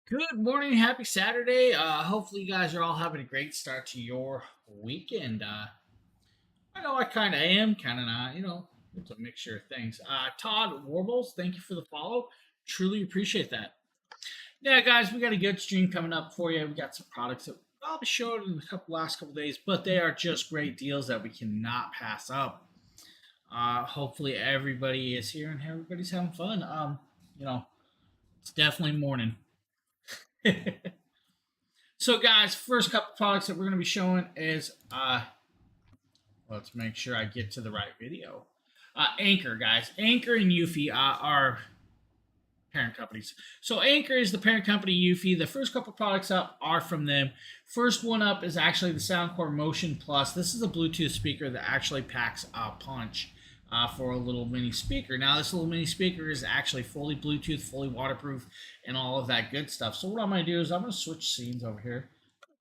Good morning, happy Saturday. Hopefully you guys are all having a great start to your weekend. I know I kind of am, kind of not, it's a mixture of things. Todd Warbles, thank you for the follow. Truly appreciate that. Yeah, guys, we got a good stream coming up for you. We got some products that I'll be showing in the last couple days, but they are just great deals that we cannot pass up. Hopefully everybody is here and everybody's having fun. It's definitely morning. So guys, first couple products that we're going to be showing is let's make sure I get to the right video. Anchor, guys. Anchor and Yuffie are parent companies. So Anchor is the parent company, Yuffie. The first couple products up are from them. First one up is actually the Soundcore Motion Plus. This is a Bluetooth speaker that actually packs a punch for a little mini speaker. Now, this little mini speaker is actually fully Bluetooth, fully waterproof, and all of that good stuff. So what I'm going to do is I'm going to switch scenes over here.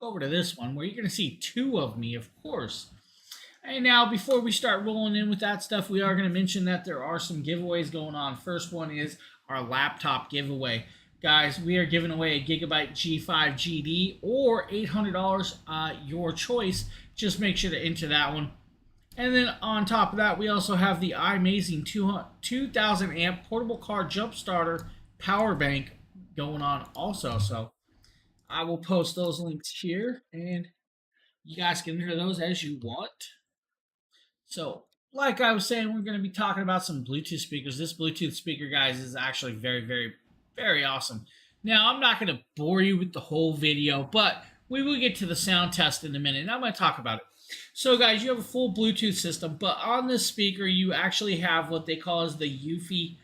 Go over to this one where you're going to see two of me, of course. And now, before we start rolling in with that stuff, we are going to mention that there are some giveaways going on. First one is our laptop giveaway. Guys, we are giving away a Gigabyte G5 GD or $800, your choice. Just make sure to enter that one. And then on top of that, we also have the iMazing 2000 amp portable car jump starter power bank going on also. So I will post those links here and you guys can enter those as you want. So like I was saying, we're going to be talking about some Bluetooth speakers. This Bluetooth speaker, guys, is actually very, very, very awesome. Now, I'm not going to bore you with the whole video, but we will get to the sound test in a minute, and I'm going to talk about it. So, guys, you have a full Bluetooth system, but on this speaker, you actually have what they call as the Yuffie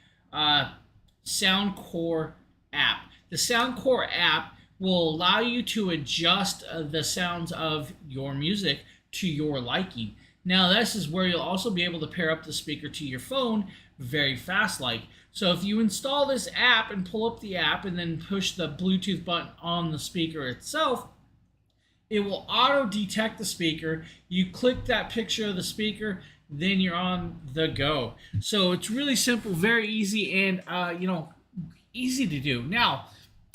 Soundcore app. The Soundcore app will allow you to adjust the sounds of your music to your liking. Now, this is where you'll also be able to pair up the speaker to your phone very fast-like. So if you install this app and pull up the app and then push the Bluetooth button on the speaker itself, it will auto-detect the speaker. You click that picture of the speaker, then you're on the go. So it's really simple, very easy, and easy to do. Now,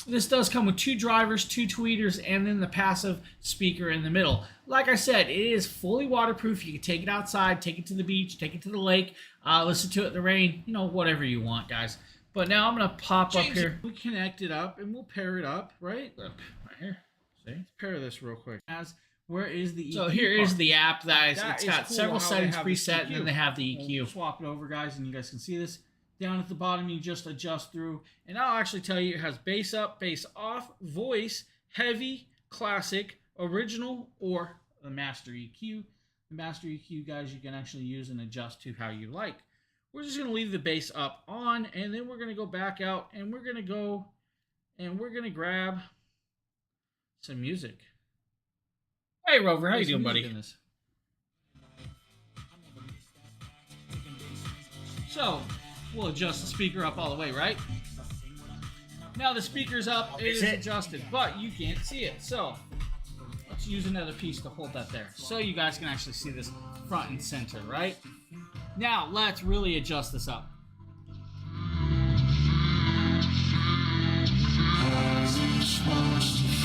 this does come with two drivers, two tweeters, and then the passive speaker in the middle. Like I said, it is fully waterproof. You can take it outside, take it to the beach, take it to the lake, listen to it in the rain, whatever you want, guys. But now I'm going to pop up here. We connect it up, and we'll pair it up, right? Look, right here. See? Let's pair this real quick. Where is the EQ? So here is the app, guys. It's got several settings preset, and then they have the EQ. We'll swap it over, guys, and you guys can see this. Down at the bottom, you just adjust through. And I'll actually tell you, it has bass up, bass off, voice, heavy, classic, original, or the master EQ. The master EQ, guys, you can actually use and adjust to how you like. We're just going to leave the bass up on, and then we're going to go back out, and we're going to go, and we're going to grab some music. Hey, Rover, how you doing, buddy? So, we'll adjust the speaker up all the way, right? Now the speaker's up, it is adjusted, but you can't see it. So let's use another piece to hold that there so you guys can actually see this front and center, right? Now let's really adjust this up. How's it supposed to feel?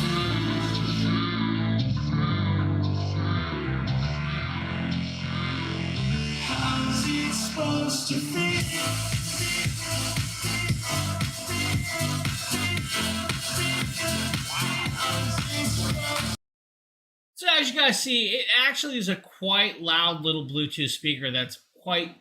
guys see, it actually is a quite loud little Bluetooth speaker that's quite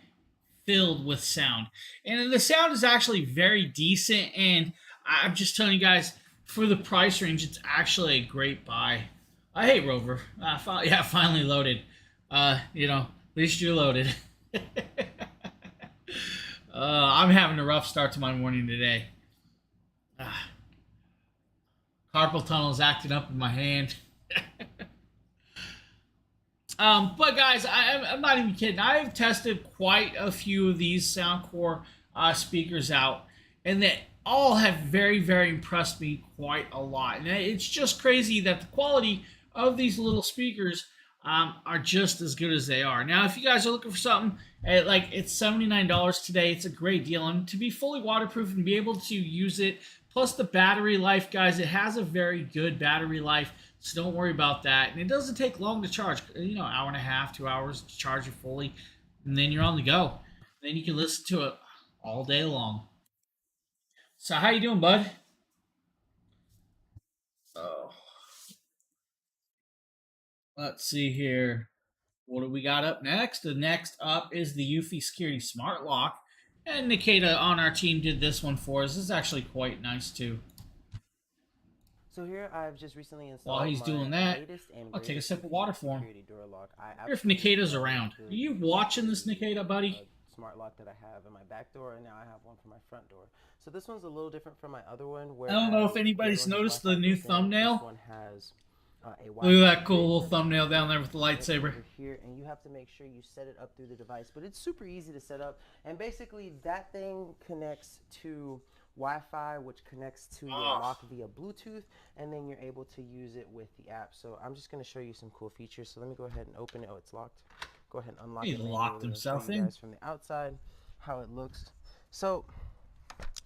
filled with sound. And the sound is actually very decent. And I'm just telling you guys, for the price range, it's actually a great buy. Hey, Rover. Yeah, finally loaded. You know, at least you're loaded. I'm having a rough start to my morning today. Carpal tunnel's acting up in my hand. But guys, I'm not even kidding. I've tested quite a few of these Soundcore speakers out, and they all have very, very impressed me quite a lot. And it's just crazy that the quality of these little speakers are just as good as they are. Now, if you guys are looking for something, like it's $79 today, it's a great deal. And to be fully waterproof and be able to use it, plus the battery life, guys, it has a very good battery life. So don't worry about that. And it doesn't take long to charge. You know, hour and a half, 2 hours to charge it fully. And then you're on the go. Then you can listen to it all day long. So how you doing, bud? Oh, let's see here. What do we got up next? The next up is the Yuffie Security Smart Lock. And Niketa on our team did this one for us. This is actually quite nice, too. So here I've just recently installed While he's doing that, I'll take a sip of water for him. Here if Niketa's around. Are you watching this, Niketa, buddy? Smart lock that I have in my back door, and now I have one for my front door. So this one's a little different from my other one. Where I don't know if anybody's noticed the new thumbnail. This one has look at that cool little thumbnail down there with the lightsaber. Over here, and you have to make sure you set it up through the device, but it's super easy to set up. And basically, that thing connects to Wi-Fi, which connects to your lock via Bluetooth, and then you're able to use it with the app. So I'm just going to show you some cool features. So let me go ahead and open it. Oh, it's locked. Go ahead and unlock it. He locked himself in. From the outside, how it looks. So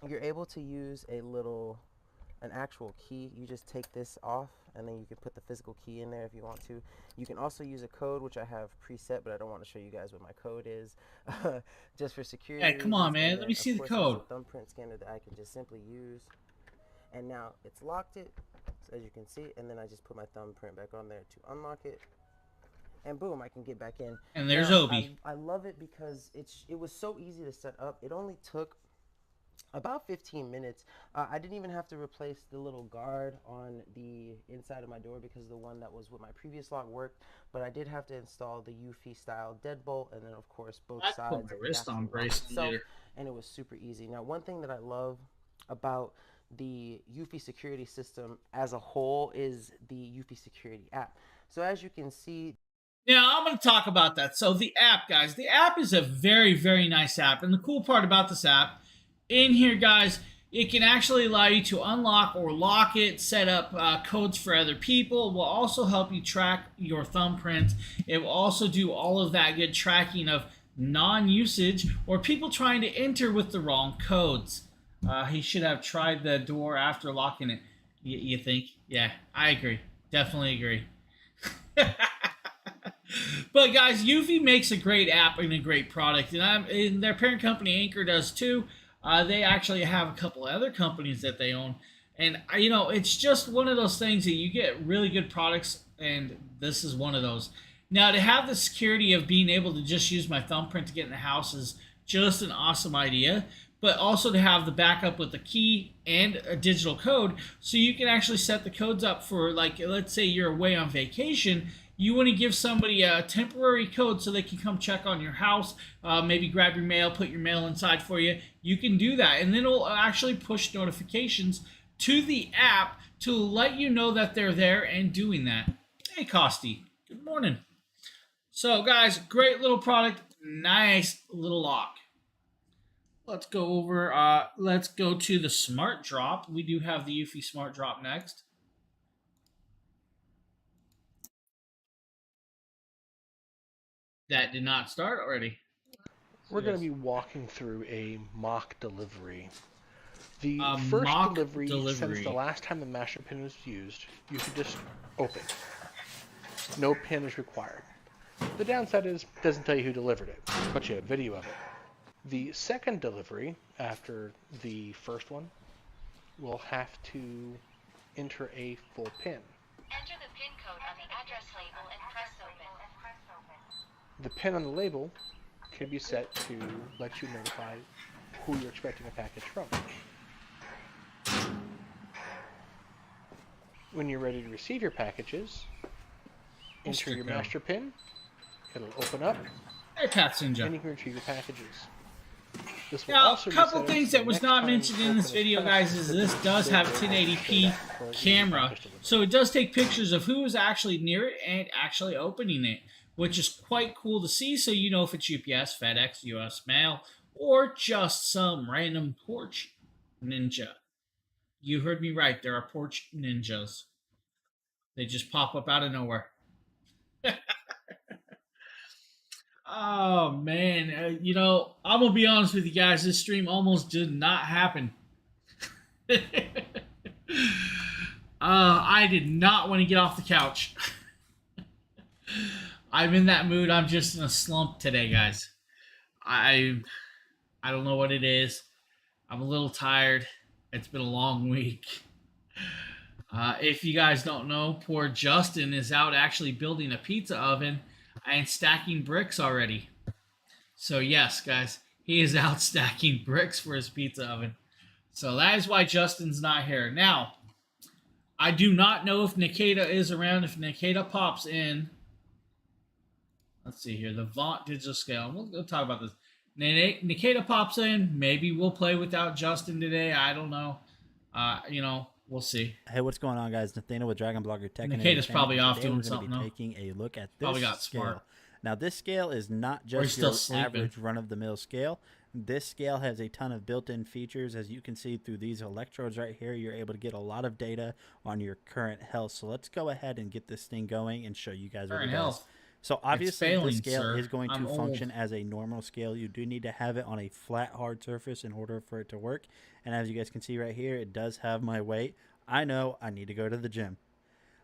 you're able to use an actual key. You just take this off, and then you can put the physical key in there if you want to. You can also use a code, which I have preset, but I don't want to show you guys what my code is, just for security. Hey, come on, man. Let me see the code. A thumbprint scanner that I can just simply use. And now it's locked it, as you can see, and then I just put my thumbprint back on there to unlock it. And boom, I can get back in. And there's Obi. I love it because it was so easy to set up. It only took about 15 minutes. I didn't even have to replace the little guard on the inside of my door because the one that was with my previous lock worked. But I did have to install the Yuffie style deadbolt, and then of course both sides. I put my wrist on brace later. And it was super easy. Now, one thing that I love about the Yuffie security system as a whole is the Yuffie security app. So as you can see. Now, I'm going to talk about that. So the app, guys, the app is a very, very nice app. And the cool part about this app, in here, guys, it can actually allow you to unlock or lock it, set up codes for other people. It will also help you track your thumbprint. It will also do all of that good tracking of non-usage or people trying to enter with the wrong codes. He should have tried the door after locking it. You think? Yeah, I agree. Definitely agree. But guys, Yuffie makes a great app and a great product, and their parent company Anchor does too. They actually have a couple of other companies that they own, and you know, it's just one of those things that you get really good products, and this is one of those. Now, to have the security of being able to just use my thumbprint to get in the house is just an awesome idea. But also to have the backup with the key and a digital code, so you can actually set the codes up for, like, let's say you're away on vacation. You want to give somebody a temporary code so they can come check on your house, maybe grab your mail, put your mail inside for you. You can do that, and then it'll actually push notifications to the app to let you know that they're there and doing that. Hey, Costi, good morning. So, guys, great little product, nice little lock. Let's go over, let's go to the Smart Drop. We do have the Yuffie Smart Drop next. That did not start already. We're going to be walking through a mock delivery. The first delivery, since the last time the master pin was used, you could just open. No pin is required. The downside is it doesn't tell you who delivered it, but you have video of it. The second delivery, after the first one, will have to enter a full pin. Enter the pin code on the address label and The pin on the label can be set to let you notify who you're expecting a package from. When you're ready to receive your packages, enter your master pin, it'll open up, hey, passenger, and you can retrieve your packages. This will now, also a couple things that was not mentioned in this video, guys, is this does have 1080p camera, so it does take pictures of who is actually near it and actually opening it, which is quite cool to see, so you know if it's UPS, FedEx, US Mail, or just some random porch ninja. You heard me right, there are porch ninjas. They just pop up out of nowhere. Oh, man. You know, I'm going to be honest with you guys. This stream almost did not happen. I did not want to get off the couch. I'm in that mood. I'm just in a slump today, guys. I don't know what it is. I'm a little tired. It's been a long week. If you guys don't know, poor Justin is out actually building a pizza oven and stacking bricks already. So yes, guys, he is out stacking bricks for his pizza oven. So that is why Justin's not here. Now, I do not know if Niketa is around. If Niketa pops in, let's see here, the Vaunt digital scale. We'll talk about this. Niketa pops in, maybe we'll play without Justin today. I don't know. You know, we'll see. Hey, what's going on, guys? Nathaniel with Dragon Blogger Tech. Niketa's probably off doing something. We're taking a look at this probably got scale. smart. Now, this scale is not just your average run-of-the-mill scale. This scale has a ton of built-in features. As you can see through these electrodes right here, you're able to get a lot of data on your current health. So let's go ahead and get this thing going and show you guys what it does. So obviously the scale is going to function as a normal scale. You do need to have it on a flat, hard surface in order for it to work. And as you guys can see right here, it does have my weight. I know I need to go to the gym.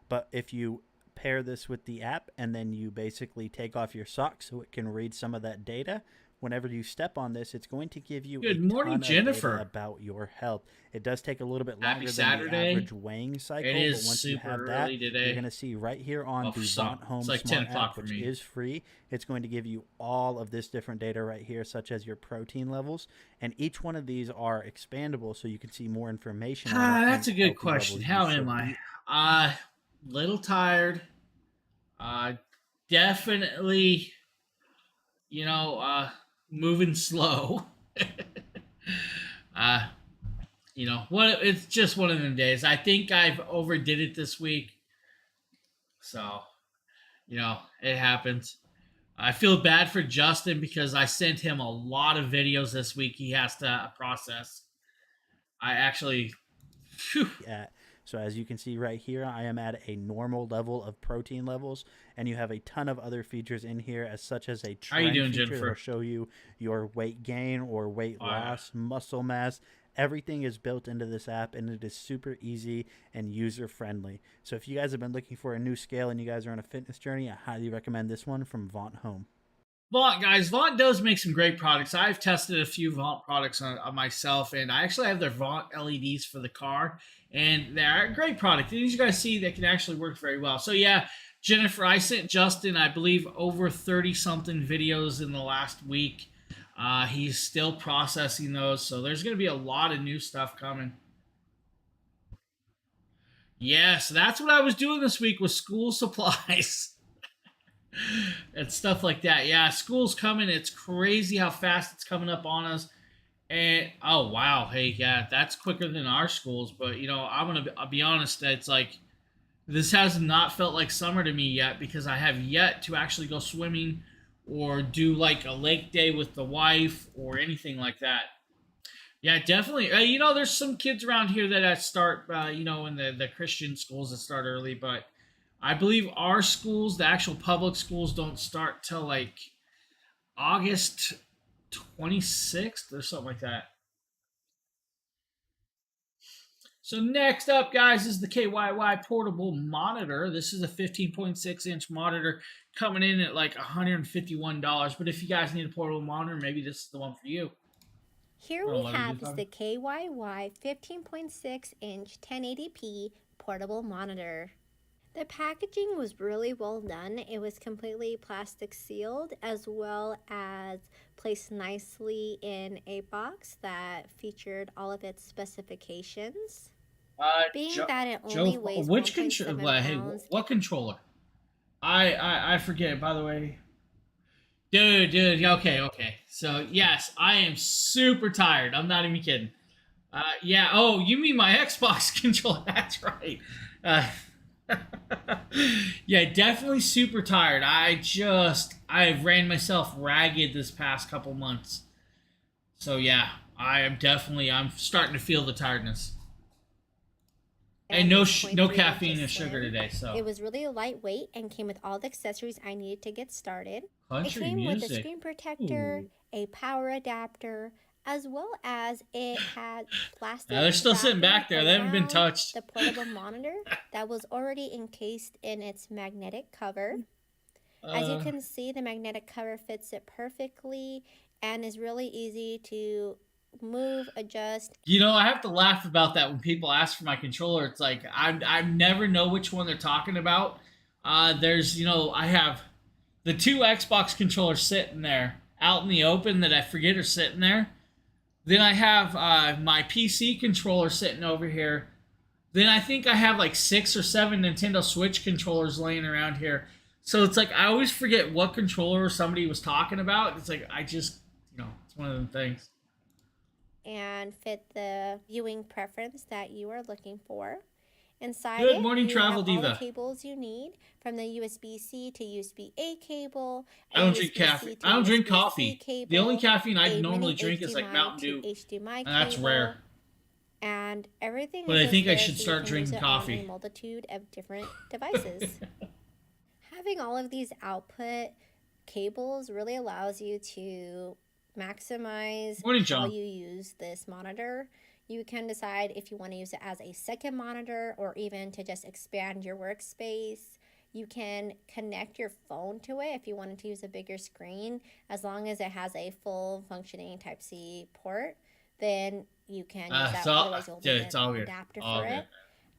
But if you pair this with the app and then you basically take off your socks so it can read some of that data, whenever you step on this, it's going to give you Good morning, Jennifer. About your health. It does take a little bit Happy longer Saturday. than the average weighing cycle, it is but once super you have that, early today. you're going to see right here on the Vaunt Home like Smart 10 app, which is free. It's going to give you all of this different data right here, such as your protein levels, and each one of these are expandable, so you can see more information. That's a good question. How am I? Little tired. Definitely, you know, moving slow. You know, it's just one of them days. I think I've overdid it this week. So, you know, it happens. I feel bad for Justin because I sent him a lot of videos this week he has to process. I actually... So as you can see right here, I am at a normal level of protein levels, and you have a ton of other features in here, as such as a trend feature that will show you your weight gain or weight loss, muscle mass. Everything is built into this app, and it is super easy and user-friendly. So if you guys have been looking for a new scale and you guys are on a fitness journey, I highly recommend this one from Vaunt Home. Vaunt, guys, Vaunt does make some great products. I've tested a few Vaunt products on myself, and I actually have their Vaunt LEDs for the car, and they're a great product. And as you guys see, they can actually work very well. So yeah, Jennifer, I sent Justin, I believe, over 30-something videos in the last week. He's still processing those, so there's going to be a lot of new stuff coming. Yes, that's what I was doing this week with school supplies. And stuff like that. Yeah, school's coming. It's crazy how fast it's coming up on us. And, oh, wow. Hey, yeah, that's quicker than our schools. But, you know, I'll be honest. It's like, this has not felt like summer to me yet because I have yet to actually go swimming or do, like, a lake day with the wife or anything like that. Yeah, definitely. You know, there's some kids around here that start, you know, in the Christian schools that start early, but I believe our schools, the actual public schools, don't start till like August 26th or something like that. So next up, guys, is the KYY portable monitor. This is a 15.6-inch monitor coming in at like $151. But if you guys need a portable monitor, maybe this is the one for you. Here we have is the KYY 15.6-inch 1080p portable monitor. The packaging was really well done. It was completely plastic sealed, as well as placed nicely in a box that featured all of its specifications. Being that it only weighs 1.7 pounds. What controller? I forget, by the way. Dude, okay. So, yes, I am super tired. I'm not even kidding. Yeah, oh, you mean my Xbox controller. That's right. Yeah, definitely super tired. I ran myself ragged this past couple months. So, yeah, I'm starting to feel the tiredness. And no caffeine or sugar today, so. It was really lightweight and came with all the accessories I needed to get started. Country it came music. with a screen protector, a power adapter, as well as it had plastic. They're still sitting back there. They haven't been touched. The portable monitor that was already encased in its magnetic cover. As you can see, the magnetic cover fits it perfectly and is really easy to move, adjust. You know, I have to laugh about that when people ask for my controller. It's like I never know which one they're talking about. There's, I have the 2 Xbox controllers sitting there out in the open that I forget are sitting there. Then I have my PC controller sitting over here. Then I think I have like 6 or 7 Nintendo Switch controllers laying around here. So it's like I always forget what controller somebody was talking about. It's like I just, it's one of them things. And fit the viewing preference that you are looking for. Inside Good morning, you Travel have Diva. all the cables you need, from the USB-C to USB-A cable. I don't drink caffeine. I don't drink coffee. Cable, the only caffeine I normally drink is like Mountain Dew, and that's rare. And everything. But I think I should start drinking coffee. On a multitude of different devices. Having all of these output cables really allows you to maximize how you use this monitor. You can decide if you want to use it as a second monitor or even to just expand your workspace. You can connect your phone to it if you wanted to use a bigger screen. As long as it has a full functioning Type-C port, then you can use that. Otherwise, you'll need an adapter for it.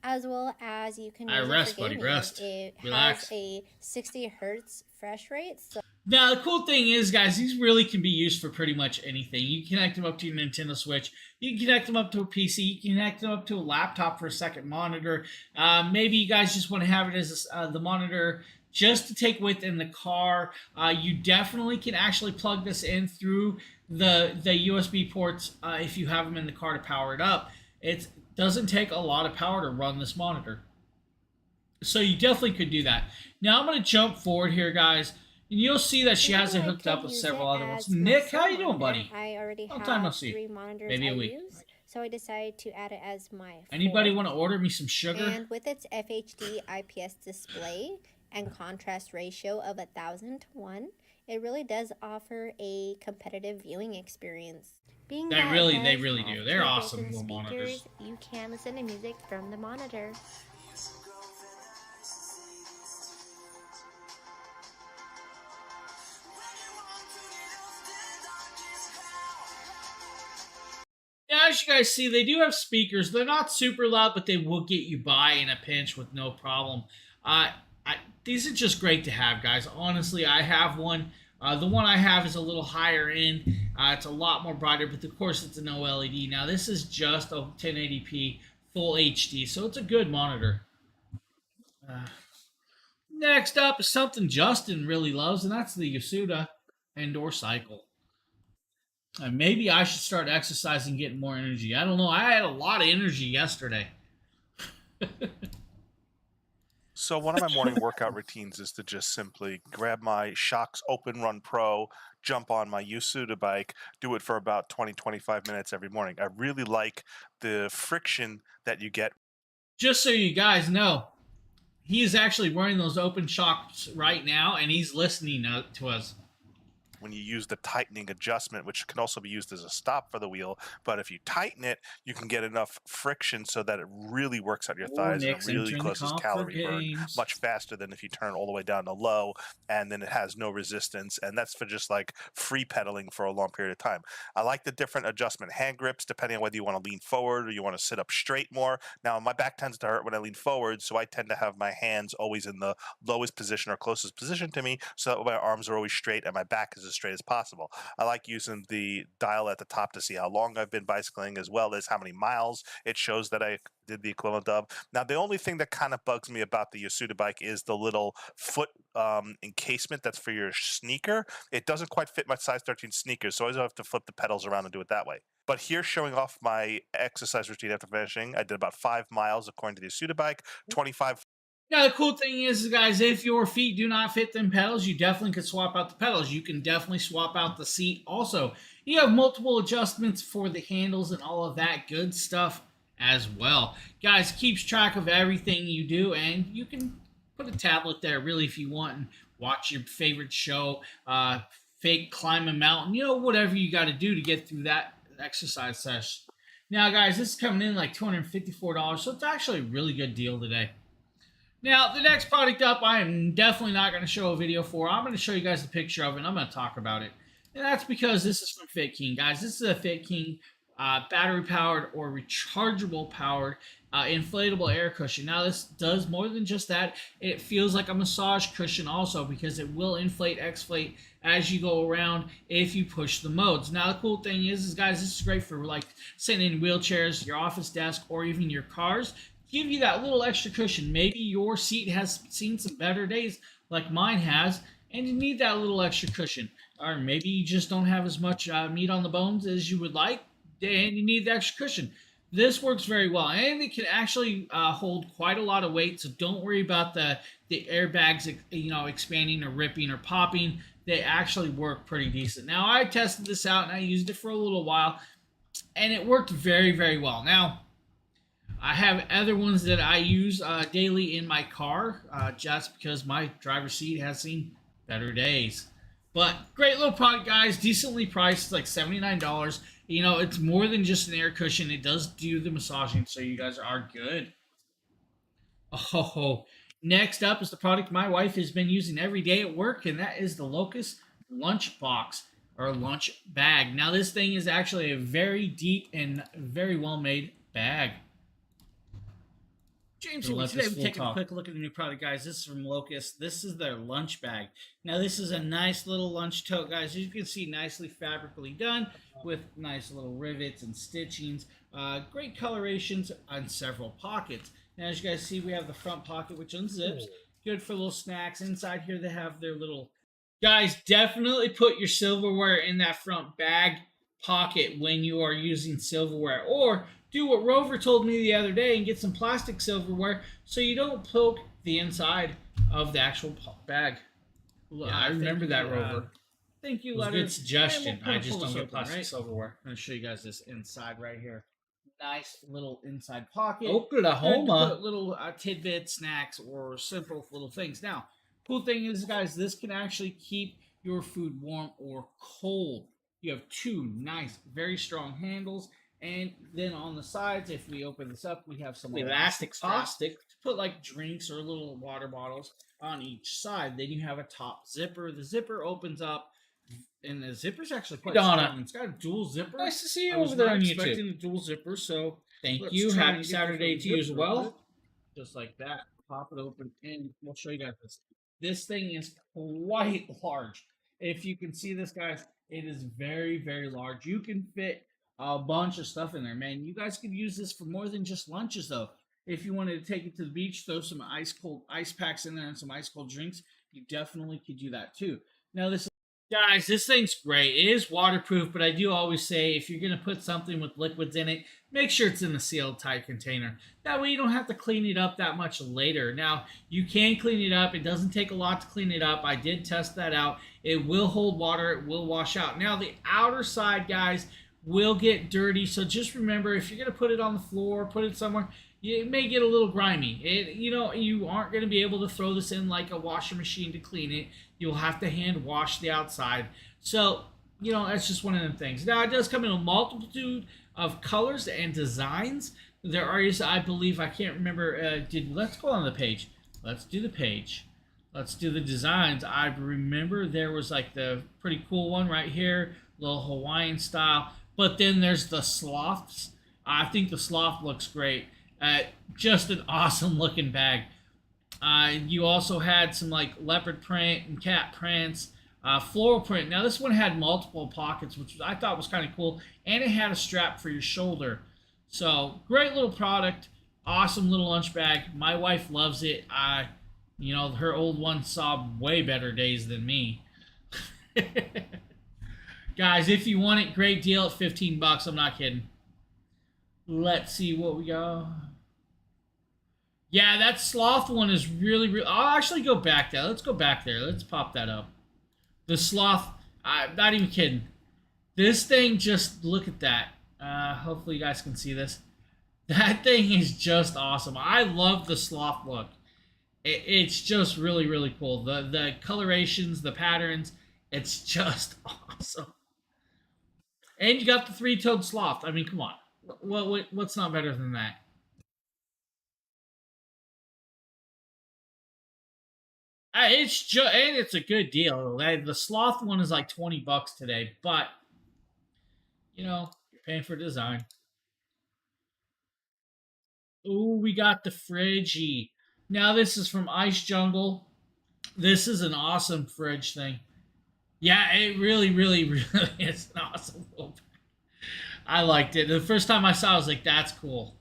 As well as you can use it for gaming. It has a 60 hertz refresh rate. Now, the cool thing is, guys, these really can be used for pretty much anything. You can connect them up to your Nintendo Switch. You can connect them up to a PC. You can connect them up to a laptop for a second monitor. Maybe you guys just want to have it as the monitor just to take with in the car. You definitely can actually plug this in through the USB ports if you have them in the car to power it up. It doesn't take a lot of power to run this monitor. So you definitely could do that. Now, I'm going to jump forward here, guys. And you'll see that she has it hooked up with several other ones. Nick, how you doing, buddy? I already have time no see. 3 monitors Maybe a week. use, so I decided to add it as my Anybody want to order me some sugar? And with its FHD IPS display and contrast ratio of 1,000:1, it really does offer a competitive viewing experience. They really do. They're awesome little monitors. You can listen to music from the monitor. Now, as you guys see, they do have speakers. They're not super loud, but they will get you by in a pinch with no problem. These are just great to have, guys. Honestly, I have one. The one I have is a little higher end. It's a lot more brighter, but of course it's an OLED. Now, this is just a 1080p full HD, so it's a good monitor. Next up is something Justin really loves, and that's the Yasuda Indoor Cycle. Maybe I should start exercising, getting more energy. I don't know. I had a lot of energy yesterday. So one of my morning workout routines is to just simply grab my Shocks Open Run Pro, jump on my Yasuda bike, do it for about 20-25 minutes every morning. I really like the friction that you get. Just so you guys know, he is actually wearing those Open Shocks right now, and he's listening to us. when you use the tightening adjustment, which can also be used as a stop for the wheel. But if you tighten it, you can get enough friction so that it really works out your thighs and it really causes calorie burn much faster than if you turn all the way down to low, and then it has no resistance. And that's for just like free pedaling for a long period of time. I like the different adjustment hand grips depending on whether you want to lean forward or you want to sit up straight more. Now, my back tends to hurt when I lean forward, so I tend to have my hands always in the lowest position or closest position to me, so that my arms are always straight and my back is as straight as possible. I like using the dial at the top to see how long I've been bicycling, as well as how many miles it shows that I did the equivalent of. Now, the only thing that kind of bugs me about the Yasuda bike is the little foot encasement that's for your sneaker. It doesn't quite fit my size 13 sneakers, so I always have to flip the pedals around and do it that way. But here, showing off my exercise routine after finishing, I did about 5 miles according to the Yasuda bike, 25. Now, the cool thing is, guys, if your feet do not fit them pedals, you definitely could swap out the pedals. You can definitely swap out the seat also. You have multiple adjustments for the handles and all of that good stuff as well. Guys, keeps track of everything you do, and you can put a tablet there, really, if you want, and watch your favorite show, fake climb a mountain, you know, whatever you got to do to get through that exercise session. Now, guys, this is coming in like $254, so it's actually a really good deal today. Now, the next product up, I am definitely not going to show a video for. I'm going to show you guys the picture of it, and I'm going to talk about it. And that's because this is from Fit King, guys. This is a Fit King battery-powered or rechargeable-powered inflatable air cushion. Now, this does more than just that. It feels like a massage cushion also, because it will inflate, exflate as you go around if you push the modes. Now, the cool thing is guys, this is great for like sitting in wheelchairs, your office desk, or even your cars. Give you that little extra cushion. Maybe your seat has seen some better days like mine has, and you need that little extra cushion. Or maybe you just don't have as much meat on the bones as you would like, and you need the extra cushion. This works very well, and it can actually hold quite a lot of weight, so don't worry about the airbags, you know, expanding or ripping or popping. They actually work pretty decent. Now, I tested this out, and I used it for a little while, and it worked very, very well. Now, I have other ones that I use daily in my car, just because my driver's seat has seen better days. But great little product, guys. Decently priced, like $79. You know, it's more than just an air cushion. It does do the massaging, so you guys are good. Oh, next up is the product my wife has been using every day at work, and that is the Locus Lunchbox, or lunch bag. Now, this thing is actually a very deep and very well-made bag. James, today we're taking a quick look at the new product, guys. This is from Locus. This is their lunch bag. Now, this is a nice little lunch tote, guys. As you can see, nicely fabrically done with nice little rivets and stitchings. Great colorations on several pockets. Now, as you guys see, we have the front pocket, which unzips. Good for little snacks. Inside here, they have their little... Guys, definitely put your silverware in that front bag pocket when you are using silverware. Or do what Rover told me the other day and get some plastic silverware so you don't poke the inside of the actual bag. Yeah, I remember that, Rover. Thank you, Letter. Good suggestion. I just don't get plastic silverware. I'm going to show you guys this inside right here. Nice little inside pocket. Oklahoma. Put little tidbits, snacks, or simple little things. Now, cool thing is, guys, this can actually keep your food warm or cold. You have two nice, very strong handles. And then on the sides, if we open this up, we have some elastic straps to put like drinks or little water bottles on each side. Then you have a top zipper. The zipper opens up, and the zipper's actually quite strong. It's got a dual zipper. Nice to see you over there on YouTube. I was expecting a dual zipper, so thank you. Happy Saturday to you as well. Just like that. Pop it open, and we'll show you guys this. This thing is quite large. If you can see this, guys, it is very, very large. You can fit a bunch of stuff in there, man. You guys could use this for more than just lunches, though. If you wanted to take it to the beach, throw some ice-cold ice packs in there and some ice-cold drinks, you definitely could do that, too. Now, guys, this thing's great. It is waterproof, but I do always say if you're going to put something with liquids in it, make sure it's in a sealed tight container. That way you don't have to clean it up that much later. Now, you can clean it up. It doesn't take a lot to clean it up. I did test that out. It will hold water. It will wash out. Now, the outer side, guys, will get dirty. So just remember, if you're going to put it on the floor, put it somewhere, it may get a little grimy. You aren't going to be able to throw this in like a washer machine to clean it. You'll have to hand wash the outside. So, that's just one of them things. Now, it does come in a multitude of colors and designs. There is, I believe, I can't remember, let's go on the page. Let's do the page. Let's do the designs. I remember there was like the pretty cool one right here, little Hawaiian style. But then there's the sloths. I think the sloth looks great. Just an awesome looking bag. You also had some like leopard print and cat prints, floral print. Now this one had multiple pockets, which I thought was kind of cool, and it had a strap for your shoulder. So great little product, awesome little lunch bag. My wife loves it. Her old one saw way better days than me. Guys, if you want it, great deal at $15. I'm not kidding. Let's see what we got. Yeah, that sloth one is really. I'll actually go back there. Let's go back there. Let's pop that up. The sloth, I'm not even kidding. This thing, just look at that. Hopefully you guys can see this. That thing is just awesome. I love the sloth look. It's just really, really cool. The colorations, the patterns, it's just awesome. And you got the three-toed sloth. I mean, come on. What's not better than that? It's a good deal. The sloth one is like $20 today, but you're paying for design. Ooh, we got the Friggy. Now this is from Ice Jungle. This is an awesome fridge thing. Yeah, it really, really, really is an awesome little bag. I liked it. The first time I saw it, I was like, that's cool.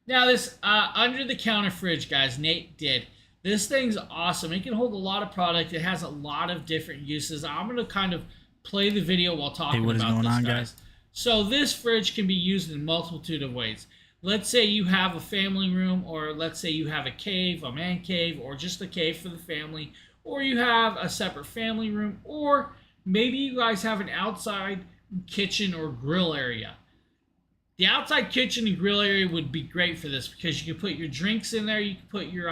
Now this under-the-counter fridge, guys, Nate did. This thing's awesome. It can hold a lot of product. It has a lot of different uses. I'm going to kind of play the video while talking about this, guys. What is going on, guys? So this fridge can be used in a multitude of ways. Let's say you have a family room, or let's say you have a cave, a man cave, or just a cave for the family, or you have a separate family room, or maybe you guys have an outside kitchen or grill area. The outside kitchen and grill area would be great for this because you can put your drinks in there. You can put your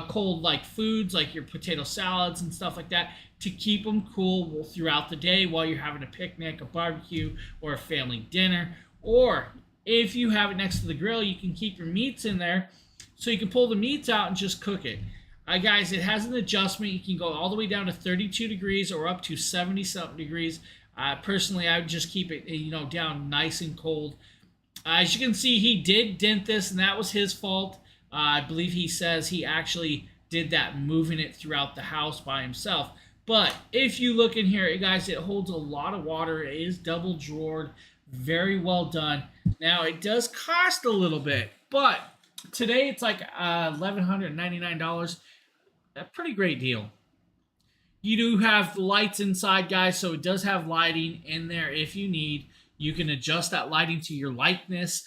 cold like foods, like your potato salads and stuff like that, to keep them cool throughout the day while you're having a picnic, a barbecue, or a family dinner. Or if you have it next to the grill, you can keep your meats in there so you can pull the meats out and just cook it. Guys, it has an adjustment. You can go all the way down to 32 degrees or up to 70-something degrees. Personally, I would just keep it down nice and cold. As you can see, he did dent this, and that was his fault. I believe he says he actually did that moving it throughout the house by himself. But if you look in here, guys, it holds a lot of water. It is double drawered. Very well done. Now, it does cost a little bit, but today it's like $1,199. A pretty great deal. You do have lights inside, guys, so it does have lighting in there if you need. You can adjust that lighting to your likeness.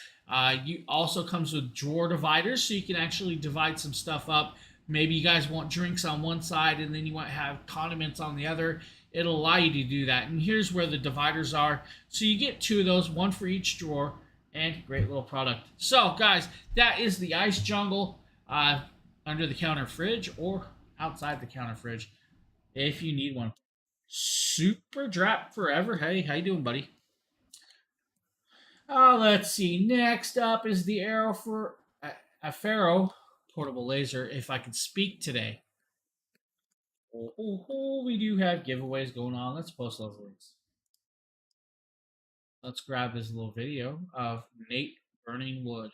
You also comes with drawer dividers, so you can actually divide some stuff up. Maybe you guys want drinks on one side and then you want to have condiments on the other. It'll allow you to do that. And here's where the dividers are. So you get two of those, one for each drawer, and great little product. So, guys, that is the Ice Jungle under-the-counter fridge or outside-the-counter fridge if you need one. Super Drap Forever. Hey, how you doing, buddy? Let's see. Next up is the Afero portable laser, if I could speak today. We do have giveaways going on. Let's post those links. Let's grab this little video of Nate burning wood.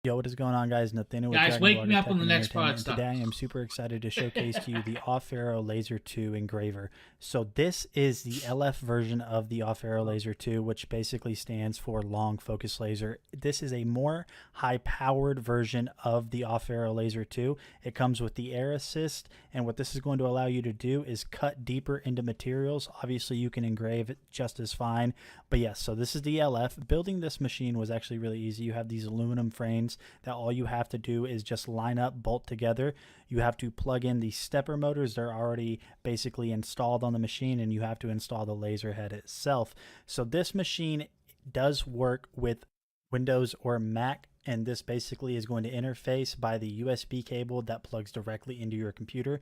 Yo, what is going on, guys? Nathaniel with guys, wake me up on the next product stuff. Today I am super excited to showcase to you the Off-Arrow Laser 2 engraver. So this is the LF version of the Off-Arrow Laser 2, which basically stands for long focus laser. This is a more high-powered version of the Off-Arrow Laser 2. It comes with the air assist, and what this is going to allow you to do is cut deeper into materials. Obviously, you can engrave it just as fine, but yes, so this is the LF. Building this machine was actually really easy. You have these aluminum frames cams that all you have to do is just line up, bolt together. You have to plug in the stepper motors. They're already basically installed on the machine, and you have to install the laser head itself. So this machine does work with Windows or Mac, and this basically is going to interface by the USB cable that plugs directly into your computer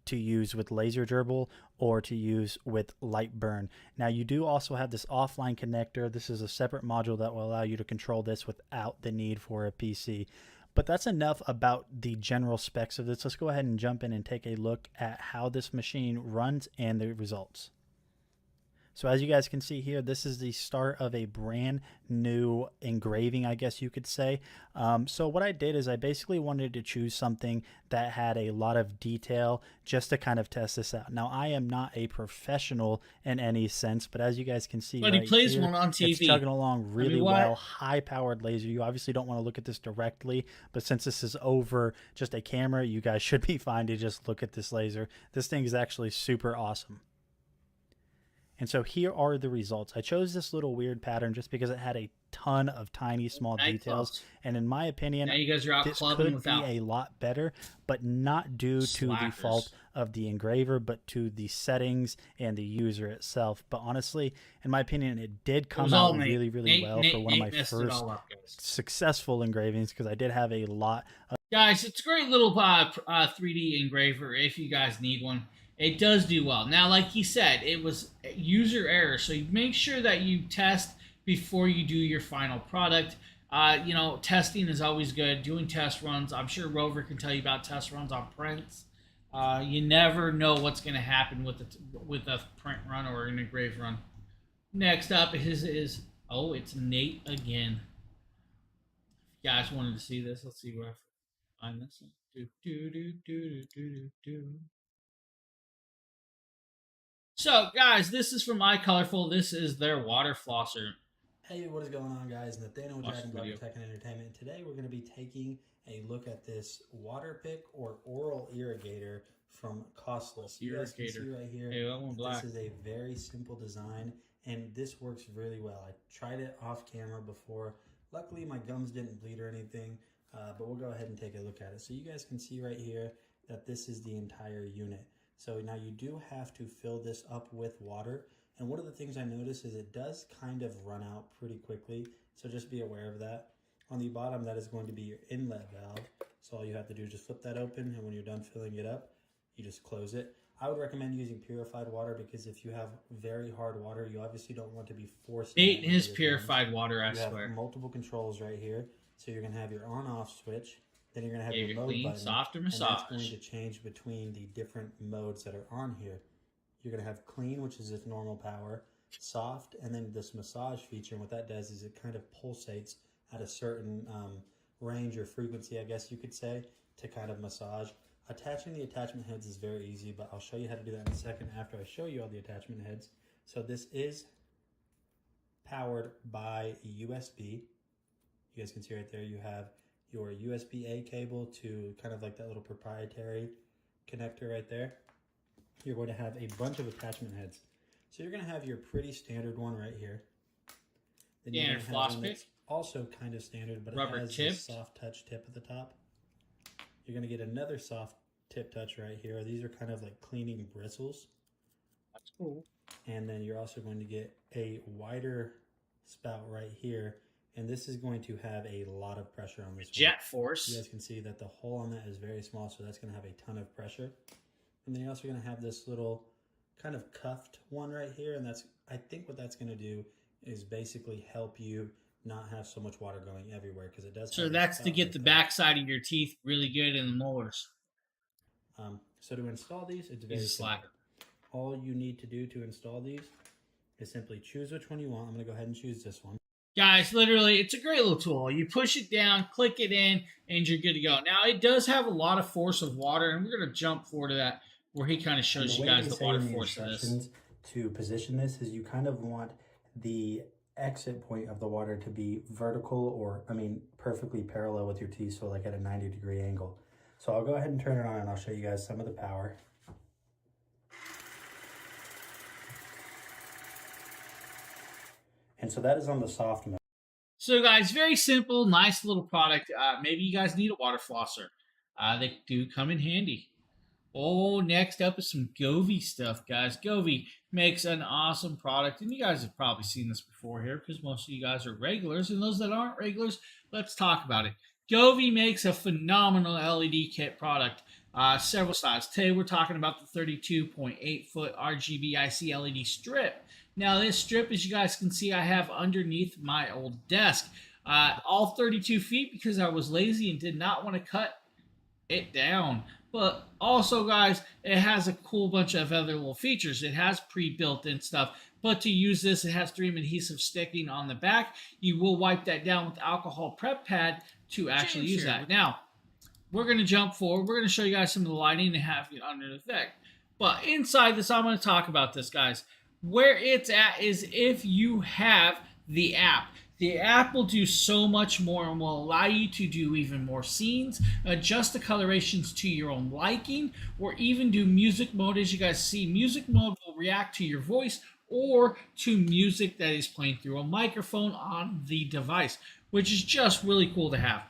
to use with laser gerbil or to use with light burn. Now you do also have this offline connector. This is a separate module that will allow you to control this without the need for a PC. But that's enough about the general specs of this. Let's go ahead and jump in and take a look at how this machine runs and the results. So as you guys can see here, this is the start of a brand new engraving, I guess you could say. So what I did is I basically wanted to choose something that had a lot of detail just to kind of test this out. Now, I am not a professional in any sense, but as you guys can see, but he plays here, one on TV. It's chugging along really well, high-powered laser. You obviously don't want to look at this directly, but since this is over just a camera, you guys should be fine to just look at this laser. This thing is actually super awesome. And so here are the results. I chose this little weird pattern just because it had a ton of tiny small details. And in my opinion, now you guys are out this clubbing could without be a lot better, but not due to the fault of the engraver, but to the settings and the user itself. But honestly, in my opinion, it did come out really, really well for one of my first successful engravings, because I did have a lot of... Guys, it's a great little 3D engraver if you guys need one. It does do well. Now, like he said, it was user error, so you make sure that you test before you do your final product. You know, testing is always good. Doing test runs. I'm sure Rover can tell you about test runs on prints. You never know what's going to happen with a print run or an engraved run. Next up is oh, it's Nate again. If you guys wanted to see this, let's see where I find this. So, guys, this is from iColorful. This is their water flosser. Hey, what is going on, guys? Nathaniel Dragon Tech and Entertainment. Today, we're going to be taking a look at this water pick or oral irrigator from Costless. You guys can see right here, this is a very simple design, and this works really well. I tried it off camera before. Luckily, my gums didn't bleed or anything, but we'll go ahead and take a look at it. So you guys can see right here that this is the entire unit. So now you do have to fill this up with water. And one of the things I noticed is it does kind of run out pretty quickly. So just be aware of that. On the bottom, that is going to be your inlet valve. So all you have to do is just flip that open. And when you're done filling it up, you just close it. I would recommend using purified water, because if you have very hard water, you obviously don't want to be forcing it. Nate is purified water, I swear. You have multiple controls right here. So you're going to have your on-off switch. Then you're going to have your mode clean, button, softer massage. and that's going to change between the different modes that are on here. You're going to have clean, which is its normal power, soft, and then this massage feature. And what that does is it kind of pulsates at a certain range or frequency, I guess you could say, to kind of massage. Attaching the attachment heads is very easy, but I'll show you how to do that in a second after I show you all the attachment heads. So this is powered by USB. You guys can see right there you have your USB-A cable to kind of like that little proprietary connector right there. You're going to have a bunch of attachment heads. So you're going to have your pretty standard one right here. Then standard floss pick. Also kind of standard, but rubber it has tip. a soft touch tip at the top. You're going to get another soft tip touch right here. These are kind of like cleaning bristles. That's cool. And then you're also going to get a wider spout right here. And this is going to have a lot of pressure on this jet force. You guys can see that the hole on that is very small, so that's going to have a ton of pressure. And then you're also going to have this little kind of cuffed one right here, and that's, I think what that's going to do is basically help you not have so much water going everywhere, because it does. So that's to get the backside of your teeth really good in the molars. So to install these, it's very simple. All you need to do to install these is simply choose which one you want. I'm going to go ahead and choose this one. Guys, literally, it's a great little tool. You push it down, click it in, and you're good to go. Now, it does have a lot of force of water, and we're going to jump forward to that, where he kind of shows you guys the water force of this. To position this is you kind of want the exit point of the water to be vertical, or, I mean, perfectly parallel with your teeth, so like at a 90-degree angle. So I'll go ahead and turn it on, and I'll show you guys some of the power. And so that is on the soft mode. So guys, very simple, nice little product. Maybe you guys need a water flosser. They do come in handy. Oh, next up is some Govee stuff, guys. Govee makes an awesome product, and you guys have probably seen this before here because most of you guys are regulars, and those that aren't regulars, let's talk about it. Govee makes a phenomenal LED kit product, several styles. Today we're talking about the 32.8 foot RGB IC LED strip. Now this strip, as you guys can see, I have underneath my old desk. All 32 feet because I was lazy and did not want to cut it down. But also, guys, it has a cool bunch of other little features. It has pre-built in stuff. But to use this, it has 3M adhesive sticking on the back. You will wipe that down with alcohol prep pad to actually use that. Now, we're going to jump forward. We're going to show you guys some of the lighting and have it under effect. But inside this, I'm going to talk about this, guys. Where it's at is if you have the app. The app will do so much more and will allow you to do even more scenes, adjust the colorations to your own liking, or even do music mode. As you guys see, music mode will react to your voice or to music that is playing through a microphone on the device, which is just really cool to have.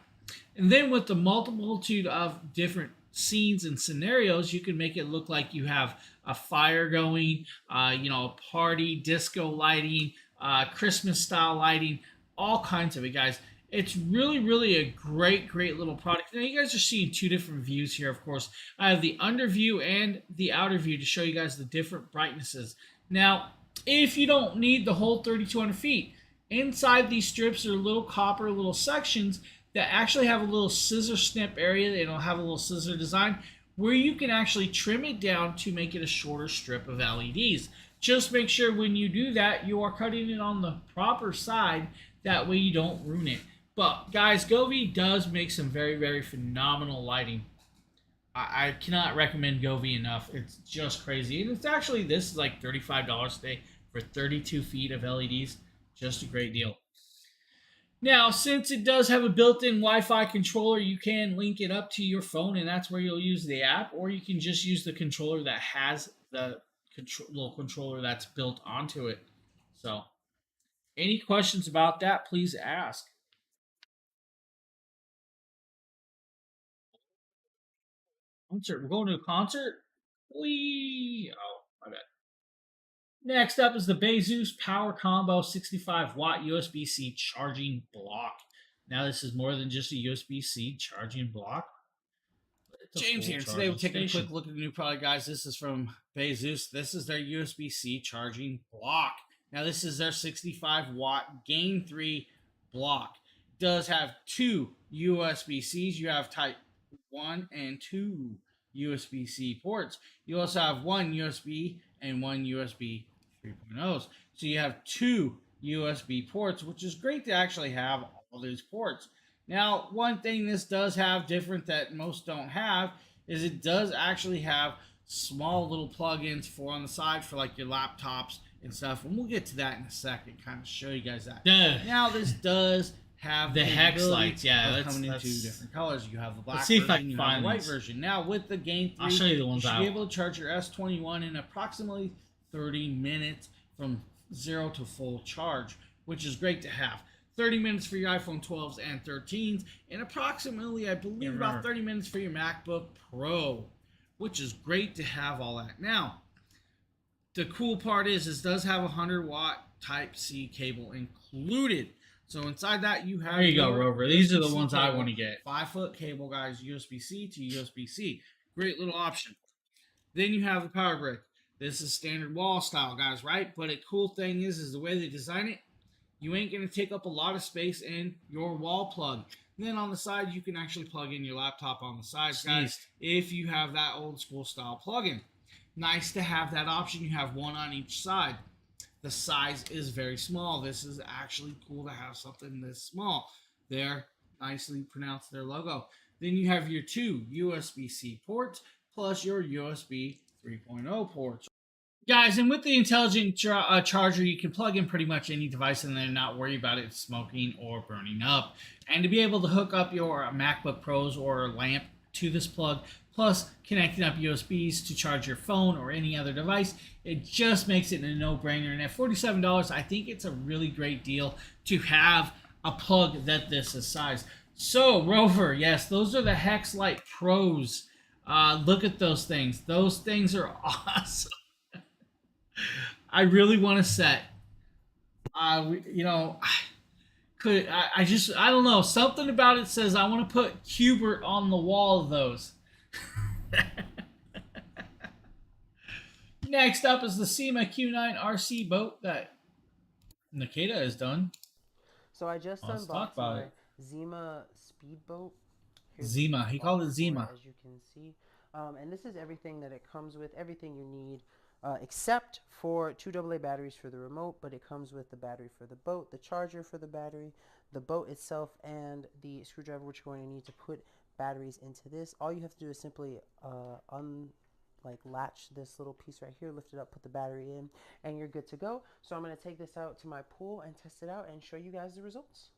And then with the multitude of different scenes and scenarios, you can make it look like you have a fire going, a party, disco lighting, Christmas style lighting, all kinds of it, guys. It's really, really a great little product. Now, you guys are seeing two different views here, of course. I have the under view and the outer view to show you guys the different brightnesses. Now, if you don't need the whole 3,200 feet, inside these strips are little copper little sections that actually have a little scissor snip area. It'll have a little scissor design where you can actually trim it down to make it a shorter strip of LEDs. Just make sure when you do that, you are cutting it on the proper side. That way you don't ruin it. But guys, Govee does make some very, very phenomenal lighting. I cannot recommend Govee enough. It's just crazy. And it's actually, this is like $35 today for 32 feet of LEDs. Just a great deal. Now, since it does have a built-in Wi-Fi controller, you can link it up to your phone, and that's where you'll use the app. Or you can just use the controller that has the little controller that's built onto it. So, any questions about that, please ask. Concert. We're going to a concert? Whee! Oh, my bad. Next up is the Zeus Power Combo 65-watt USB-C charging block. Now, this is more than just a USB-C charging block. James here. Today, we're taking a quick look at the new product, guys. This is from Zeus. This is their USB-C charging block. Now, this is their 65-watt Gain 3 block. It does have two USB-Cs. You have Type 1 and 2 USB-C ports. You also have one USB and one USB 3.0. So you have two USB ports, which is great to actually have all those ports. Now, one thing this does have different that most don't have is it does actually have small little plugins for on the side for like your laptops and stuff, and we'll get to that in a second, kind of show you guys that. Now this does have the Hex Lights, coming in two different colors. You have the black version, you have the white version. Now with the Gain 3, I'll show you the ones you should be able to charge your S21 in approximately 30 minutes from 0 to full charge, which is great to have. 30 minutes for your iPhone 12s and 13s, and approximately, I believe, about 30 minutes for your MacBook Pro, which is great to have all that. Now, the cool part is this does have a 100-watt Type-C cable included. So inside that, you have... There you go, Rover. These are the ones I want to get. 5-foot cable, guys, USB-C to USB-C. Great little option. Then you have the power brick. This is standard wall style, guys, right? But a cool thing is the way they design it, you ain't going to take up a lot of space in your wall plug. And then on the side, you can actually plug in your laptop on the sides, guys, if you have that old school style plug-in. Nice to have that option. You have one on each side. The size is very small. This is actually cool to have something this small. There, nicely pronounced their logo. Then you have your two USB-C ports plus your USB 3.0 ports. Guys, and with the intelligent charger, you can plug in pretty much any device and then not worry about it smoking or burning up. And to be able to hook up your MacBook Pros or lamp to this plug, plus connecting up USBs to charge your phone or any other device, it just makes it a no-brainer. And at $47, I think it's a really great deal to have a plug that this is size. So, Rover, yes, those are the Hex Light Pros. Look at those things. Those things are awesome. I really want a set. You know, I don't know. Something about it says I want to put Cubert on the wall of those. Next up is the Sema Q9 Rc Boat that Niketa has done. So I just unboxed my Sema speedboat. Sema, he called it Sema. As you can see, and this is everything that it comes with, everything you need, except for 2 AA batteries for the remote. But it comes with the battery for the boat, the charger for the battery, the boat itself, and the screwdriver, which you're going to need to put batteries into this. All you have to do is simply latch this little piece right here, lift it up, put the battery in, and you're good to go. So I'm going to take this out to my pool and test it out and show you guys the results.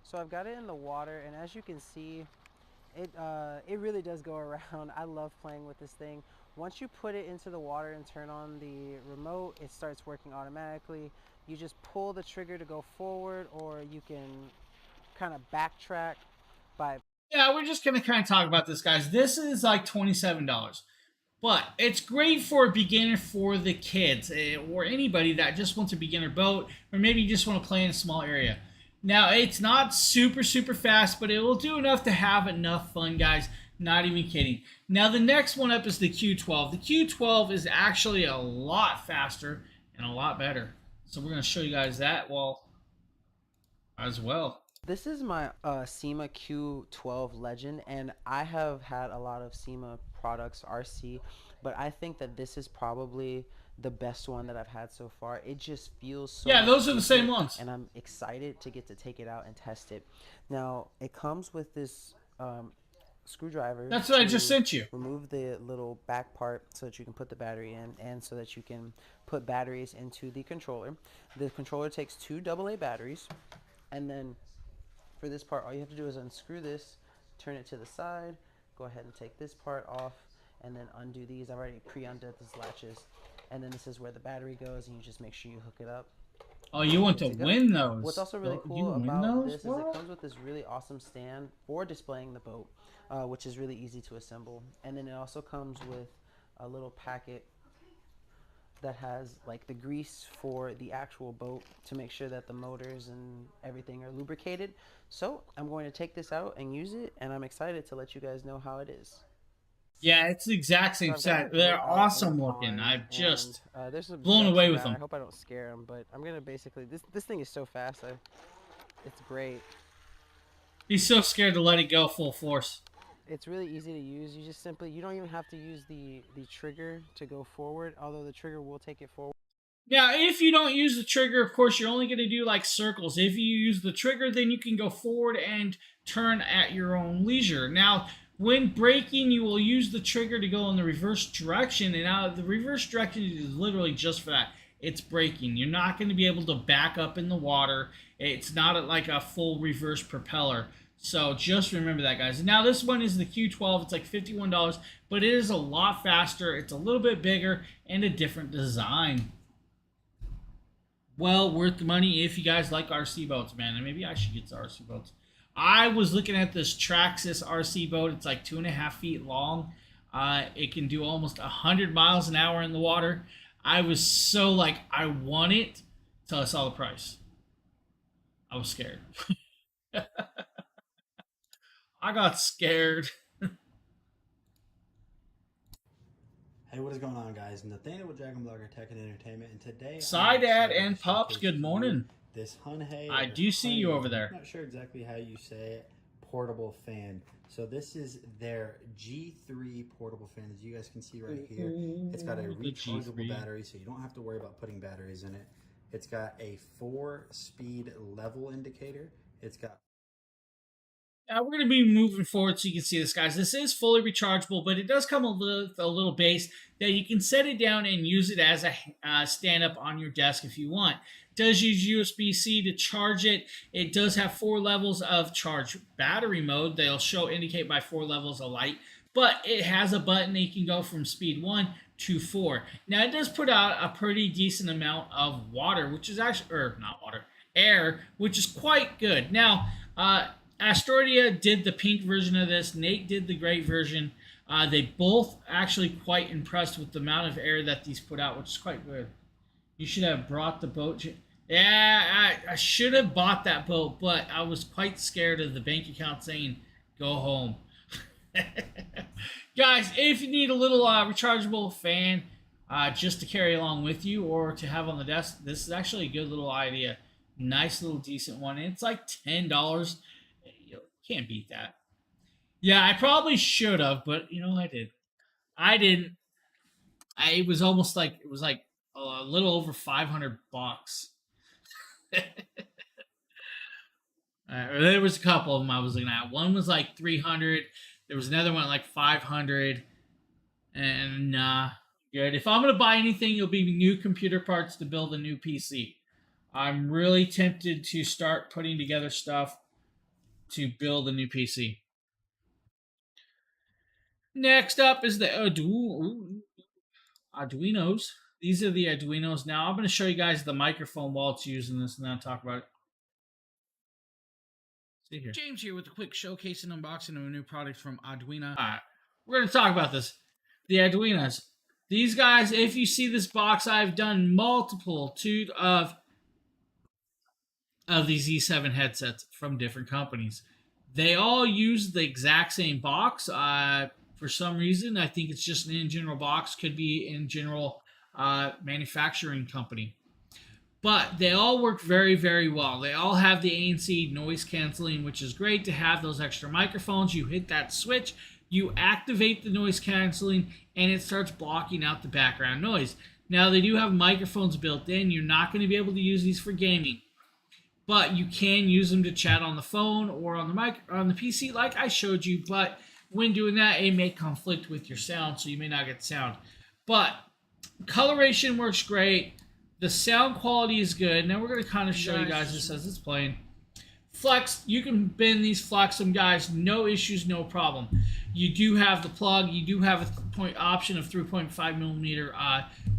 So I've got it in the water, and as you can see, it really does go around. I love playing with this thing. Once you put it into the water and turn on the remote, it starts working automatically. You just pull the trigger to go forward, or you can kind of backtrack by... Yeah, we're just going to kind of talk about this, guys. This is like $27. But it's great for a beginner, for the kids, or anybody that just wants a beginner boat, or maybe you just want to play in a small area. Now, it's not super fast, but it will do enough to have enough fun, guys. Not even kidding. Now, the next one up is the Q12. The Q12 is actually a lot faster and a lot better. So we're going to show you guys that as well. This is my Sema Q12 Legend, and I have had a lot of Sema products, RC, but I think that this is probably the best one that I've had so far. It just feels so... Yeah, those are the same ones. And I'm excited to get to take it out and test it. Now, it comes with this screwdriver. That's what I just sent you. Remove the little back part so that you can put the battery in, and so that you can put batteries into the controller. The controller takes 2 AA batteries, and then for this part, all you have to do is unscrew this, turn it to the side, go ahead and take this part off, and then undo these. I've already pre-undid these latches. And then this is where the battery goes, and you just make sure you hook it up. Oh, you want to win those. What's also really cool about this is it comes with this really awesome stand for displaying the boat, which is really easy to assemble. And then it also comes with a little packet that has like the grease for the actual boat to make sure that the motors and everything are lubricated. So I'm going to take this out and use it, and I'm excited to let you guys know how it is. Yeah, it's the exact same set. They're awesome looking. I've just blown away with them. I hope I don't scare them, but I'm gonna basically this thing is so fast. It's great. He's so scared to let it go full force. It's really easy to use. You just simply, you don't even have to use the trigger to go forward, although the trigger will take it forward. Now, if you don't use the trigger, of course, you're only going to do like circles. If you use the trigger, then you can go forward and turn at your own leisure. Now, when braking, you will use the trigger to go in the reverse direction, and now the reverse direction is literally just for that. It's braking. You're not going to be able to back up in the water. It's not like a full reverse propeller. So just remember that, guys. Now, this one is the Q12. It's like $51, but it is a lot faster. It's a little bit bigger and a different design. Well, worth the money if you guys like RC boats, man. And maybe I should get the RC boats. I was looking at this Traxxas Rc Boat. It's like 2.5 feet long. It can do almost 100 miles an hour in the water. I was so like, I want it until I saw the price. I was scared. I got scared. Hey, what is going on, guys? Nathaniel with Dragon Blogger Tech and Entertainment, and today Sidad and Pops, good morning. This Hunhei. I do see you over there. I'm not sure exactly how you say it. Portable fan. So this is their G3 portable fan, as you guys can see right here. It's got a rechargeable battery, so you don't have to worry about putting batteries in it. It's got a 4-speed level indicator. It's got... Now we're going to be moving forward so you can see this, guys. This is fully rechargeable, but it does come with a little base that you can set it down and use it as a stand-up on your desk if you want. It does use USB-C to charge it. It does have 4 levels of charge battery mode. They'll indicate by 4 levels of light, but it has a button that you can go from speed 1 to 4. Now it does put out a pretty decent amount of water, which is actually, or not water, air, which is quite good. Now, Astrodia did the pink version of this. Nate did the gray version. They both actually quite impressed with the amount of air that these put out, which is quite good. You should have brought the boat. Yeah, I should have bought that boat, but I was quite scared of the bank account saying, go home. Guys, if you need a little rechargeable fan just to carry along with you or to have on the desk, this is actually a good little idea. Nice little decent one. And it's like $10. You can't beat that. Yeah, I probably should have, but I didn't. It was almost like it was like a little over $500. There was a couple of them I was looking at. One was like 300. There was another one like 500. And good. If I'm gonna buy anything, it'll be new computer parts to build a new PC. I'm really tempted to start putting together stuff to build a new PC. Next up is the Arduinos. These are the Arduinos. Now I'm going to show you guys the microphone while it's using this, and then I'll talk about it. See here. James here with a quick showcase and unboxing of a new product from Arduino. All right, we're going to talk about this. The Arduinos. These guys, if you see this box, I've done multitude of these E7 headsets from different companies. They all use the exact same box. For some reason, I think it's just an in general box. Could be in general manufacturing company. But they all work very, very well. They all have the ANC noise canceling, which is great to have those extra microphones. You hit that switch, you activate the noise canceling, and it starts blocking out the background noise. Now, they do have microphones built in. You're not going to be able to use these for gaming. But you can use them to chat on the phone or on the PC like I showed you. But when doing that, it may conflict with your sound, so you may not get sound. But coloration works great. The sound quality is good. Now we're going to kind of show you guys this as it's playing. Flex, you can bend these, flex them, guys. No issues, no problem. You do have the plug. You do have a option of 3.5 millimeter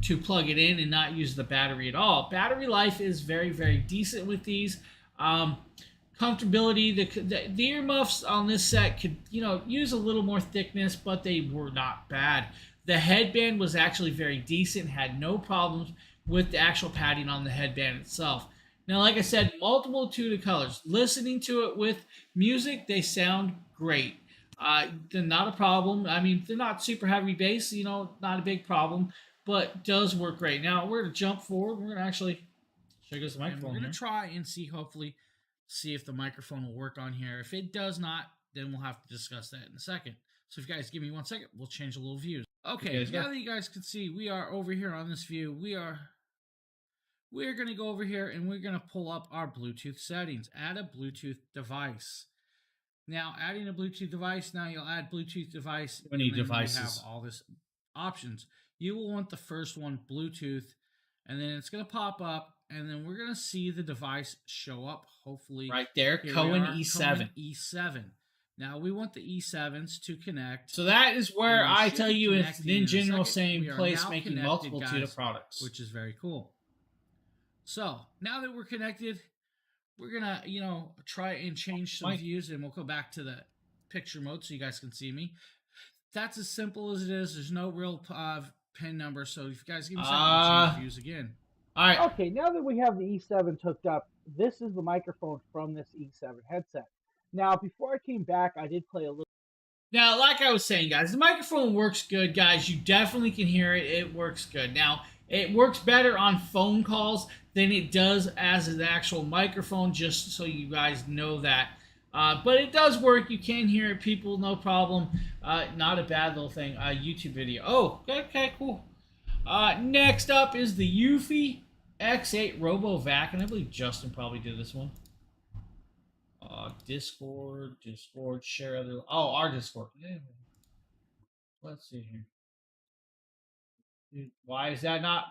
to plug it in and not use the battery at all. Battery life is very, very decent with these. Comfortability, the earmuffs on this set could, use a little more thickness, but they were not bad. The headband was actually very decent, had no problems with the actual padding on the headband itself. Now, like I said, multitude of colors. Listening to it with music, they sound great. They're not a problem. I mean, they're not super heavy bass, not a big problem, but does work great. Now, we're going to jump forward. We're going to actually show you guys the microphone. We're going to try and see if the microphone will work on here. If it does not, then we'll have to discuss that in a second. So if you guys give me 1 second, we'll change a little views. Okay, now that you guys can see, we are over here on this view. We're going to go over here and we're going to pull up our Bluetooth settings. Add a Bluetooth device. Now, adding a Bluetooth device, now you'll add Bluetooth device. Many devices. You have all this options. You will want the first one, Bluetooth, and then it's going to pop up, and then we're going to see the device show up, hopefully. Right there, Cohen E7. Cohen E7. Now, we want the E7s to connect. So that is where I tell you it's in general same place making multitude of products. Which is very cool. So, now that we're connected, we're going to, try and change some views, and we'll go back to the picture mode so you guys can see me. That's as simple as it is. There's no real pin number, so if you guys give me something, I'll change views again. All right. Okay, now that we have the E7 hooked up, this is the microphone from this E7 headset. Now, before I came back, I did play a little. Now, like I was saying, guys, the microphone works good, guys. You definitely can hear it. It works good. Now, it works better on phone calls than it does as an actual microphone, just so you guys know that. But it does work. You can hear it, people, no problem. Not a bad little thing. YouTube video. Oh, okay, cool. Next up is the Yuffie X8 Robovac, and I believe Justin probably did this one. Discord, share other. Oh, our Discord. Yeah. Let's see here. Dude, why is that not?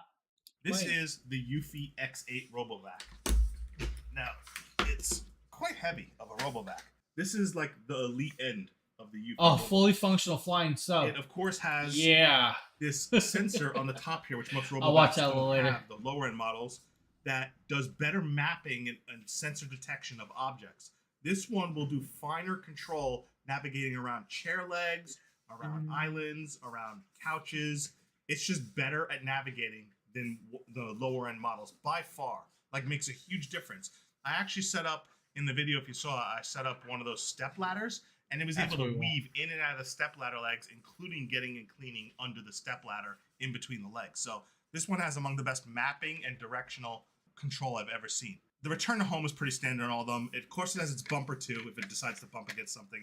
This is the Yuffie X8 Robovac. Now, it's quite heavy of a Robovac. This is like the elite end of the Yuffie. Oh, fully functional flying sub. It, of course, has this sensor on the top here, which most Robovacs I'll watch that a don't little later. have. The lower end models that does better mapping and sensor detection of objects. This one will do finer control navigating around chair legs, around islands, around couches. It's just better at navigating than the lower end models by far. Like, makes a huge difference. I actually set up in the video, if you saw, I set up one of those step ladders, and it was able to weave in and out of the step ladder legs, including getting and cleaning under the step ladder in between the legs. So this one has among the best mapping and directional control I've ever seen. The return to home is pretty standard on all of them. Of course, it has its bumper too. If it decides to bump against something,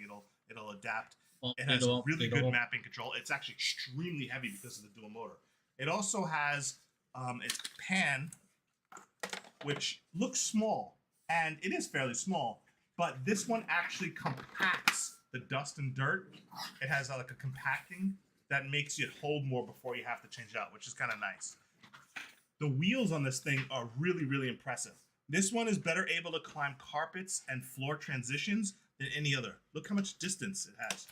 it'll adapt. It has really good mapping control. It's actually extremely heavy because of the dual motor. It also has its pan, which looks small, and it is fairly small, but this one actually compacts the dust and dirt. It has like a compacting that makes it hold more before you have to change it out, which is kind of nice. The wheels on this thing are really, really impressive. This one is better able to climb carpets and floor transitions than any other. Look how much distance it has.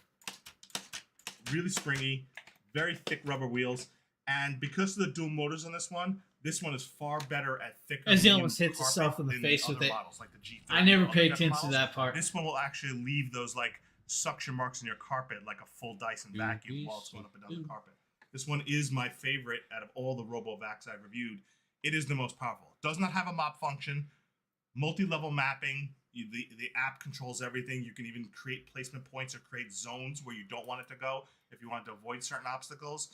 Really springy, very thick rubber wheels. And because of the dual motors on this one is far better at thicker. As he almost hits himself in the face with it. Like the G30. I never paid attention to that part. This one will actually leave those like suction marks in your carpet like a full Dyson vacuum while it's going up and down the carpet. This one is my favorite out of all the Robovacs I've reviewed. It is the most powerful. Does not have a mop function, multi-level mapping. The app controls everything. You can even create placement points or create zones where you don't want it to go if you want to avoid certain obstacles.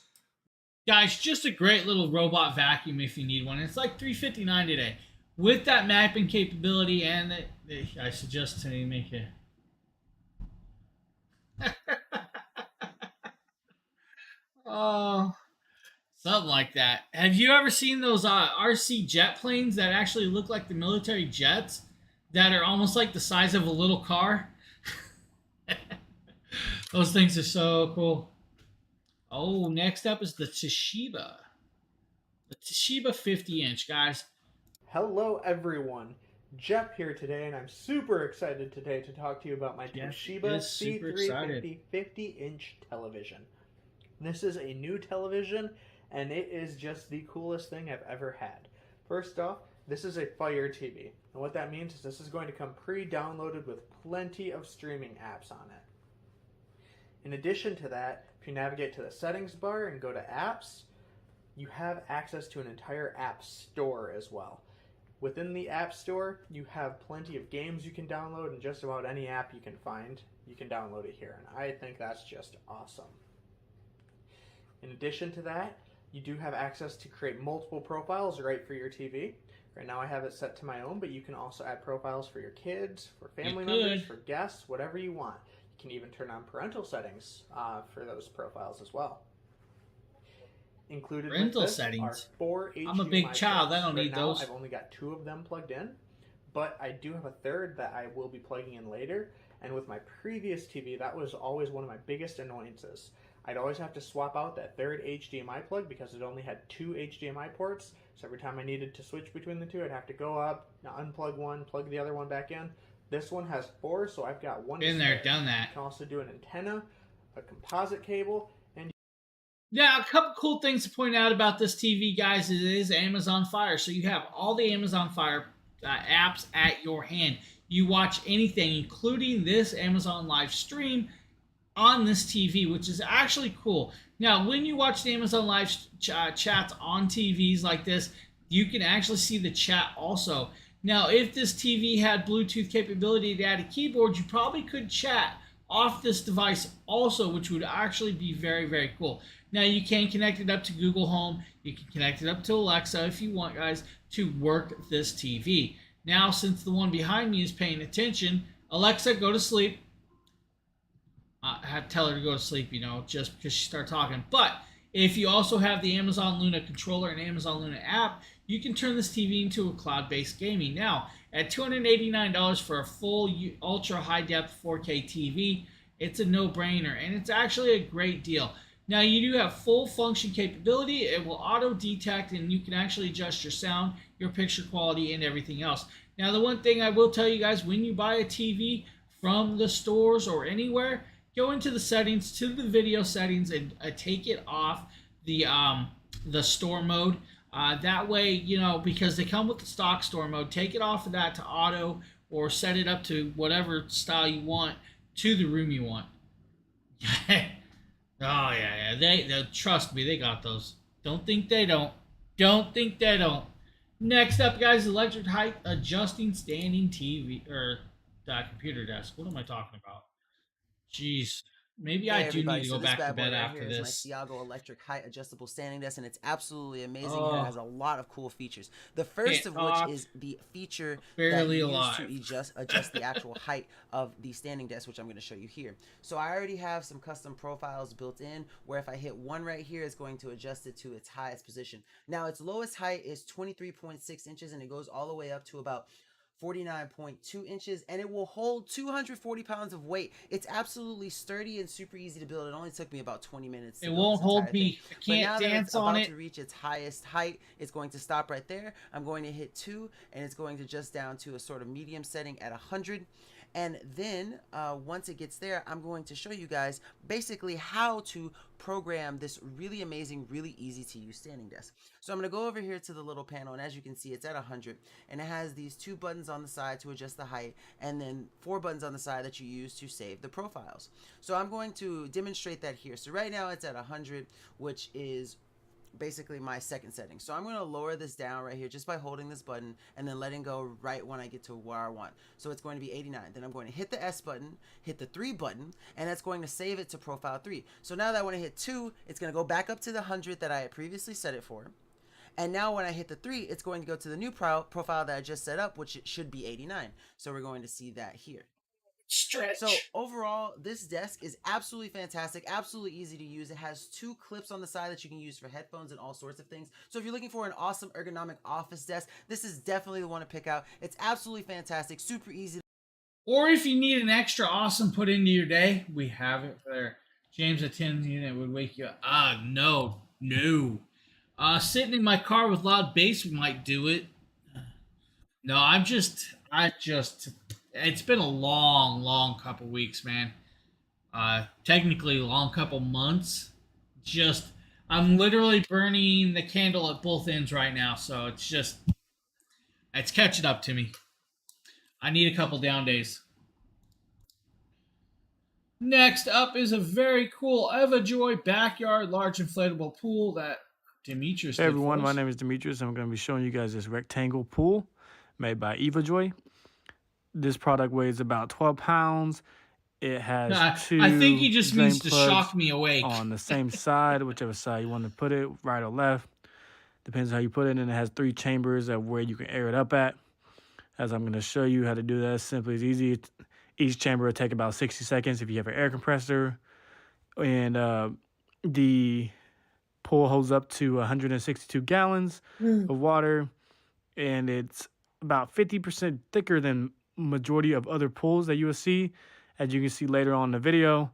Guys, just a great little robot vacuum if you need one. It's like $359 today. With that mapping capability, and I suggest to make it. Oh, something like that. Have you ever seen those RC jet planes that actually look like the military jets that are almost like the size of a little car? Those things are so cool. Oh, next up is the Toshiba. The Toshiba 50-inch, guys. Hello, everyone. Jeff here today, and I'm super excited today to talk to you about my Toshiba C350 50-inch television. This is a new television, and it is just the coolest thing I've ever had. First off, this is a Fire TV, and what that means is this is going to come pre-downloaded with plenty of streaming apps on it. In addition to that, if you navigate to the settings bar and go to apps, you have access to an entire app store as well. Within the app store, you have plenty of games you can download, and just about any app you can find, you can download it here, and I think that's just awesome. In addition to that, you do have access to create multiple profiles right for your TV. Right now I have it set to my own, but you can also add profiles for your kids, for family members, for guests, whatever you want. You can even turn on parental settings for those profiles as well. Included parental with this settings. Are 4 HDMI I'm a big child. ports. I don't need those. I've only got 2 of them plugged in, but I do have a third that I will be plugging in later. And with my previous TV, that was always one of my biggest annoyances. I'd always have to swap out that third HDMI plug because it only had 2 HDMI ports. So every time I needed to switch between the two, I'd have to go up, unplug one, plug the other one back in. This one has 4, so I've got one. Been there, done that. You can also do an antenna, a composite cable, and now a couple cool things to point out about this TV, guys. It is Amazon Fire, so you have all the Amazon Fire apps at your hand. You watch anything, including this Amazon live stream, on this TV, which is actually cool. Now, when you watch the Amazon live chats on TVs like this, you can actually see the chat also. Now, if this TV had Bluetooth capability to add a keyboard, you probably could chat off this device also, which would actually be very, very cool. Now, you can connect it up to Google Home. You can connect it up to Alexa if you want, guys, to work this TV. Now, since the one behind me is paying attention, Alexa, go to sleep. I had to tell her to go to sleep, just because she started talking. But if you also have the Amazon Luna controller and Amazon Luna app, you can turn this TV into a cloud-based gaming. Now, at $289 for a full ultra high-depth 4K TV, it's a no-brainer, and it's actually a great deal. Now, you do have full function capability. It will auto-detect, and you can actually adjust your sound, your picture quality, and everything else. Now, the one thing I will tell you guys, when you buy a TV from the stores or anywhere, go into the settings, to the video settings, and take it off the store mode. That way, you know, because they come with the stock store mode, take it off of that to auto or set it up to whatever style you want to the room you want. Oh, yeah. They trust me, they got those. Don't think they don't. Don't think they don't. Next up, guys, electric height adjusting standing TV or computer desk. What am I talking about? Jeez. Maybe I do need to go back to bed after this. This is my Thiago electric height adjustable standing desk, and it's absolutely amazing. It has a lot of cool features. The first of which is the feature that you use to adjust the actual height of the standing desk, which I'm going to show you here. So I already have some custom profiles built in, where if I hit one right here, it's going to adjust it to its highest position. Now, its lowest height is 23.6 inches, and it goes all the way up to about 49.2 inches, and it will hold 240 pounds of weight. It's absolutely sturdy and super easy to build. It only took me about 20 minutes. It won't hold me. I can't dance on it. About to reach its highest height, it's going to stop right there. I'm going to hit 2, and it's going to adjust down to a sort of medium setting at 100. And then once it gets there, I'm going to show you guys basically how to program this really amazing, really easy to use standing desk. So I'm going to go over here to the little panel, and as you can see, it's at 100, and it has these 2 buttons on the side to adjust the height, and then 4 buttons on the side that you use to save the profiles. So I'm going to demonstrate that here. So right now it's at 100, which is basically my second setting. So I'm going to lower this down right here just by holding this button and then letting go right when I get to where I want. So it's going to be 89. Then I'm going to hit the S button, hit the 3 button, and that's going to save it to profile 3. So now that when I hit 2, it's going to go back up to the 100 that I had previously set it for. And now when I hit the 3, it's going to go to the new profile that I just set up, which it should be 89. So we're going to see that here. Stretch. So overall, this desk is absolutely fantastic, absolutely easy to use. It has 2 clips on the side that you can use for headphones and all sorts of things. So if you're looking for an awesome ergonomic office desk, this is definitely the one to pick out. It's absolutely fantastic, super easy. Or if you need an extra awesome put into your day, we have it there. James at 10 unit would wake you up. No. Sitting in my car with loud bass might do it. No, it's been a long couple weeks, man. Technically a long couple months. I'm literally burning the candle at both ends right now, so it's catching up to me. I need a couple down days. Next up is a very cool EvaJoy backyard large inflatable pool that Demetrius. Hey everyone, my name is Demetrius. I'm going to be showing you guys this rectangle pool made by EvaJoy. This product weighs about 12 pounds. It has 2 I think he just means to plugs shock me awake. on the same side, whichever side you want to put it, right or left. Depends how you put it. And it has 3 chambers of where you can air it up at. As I'm going to show you how to do that, simply as easy. Each chamber will take about 60 seconds if you have an air compressor. And the pool holds up to 162 gallons of water. And it's about 50% thicker than majority of other pools that you will see. As you can see later on in the video, I'm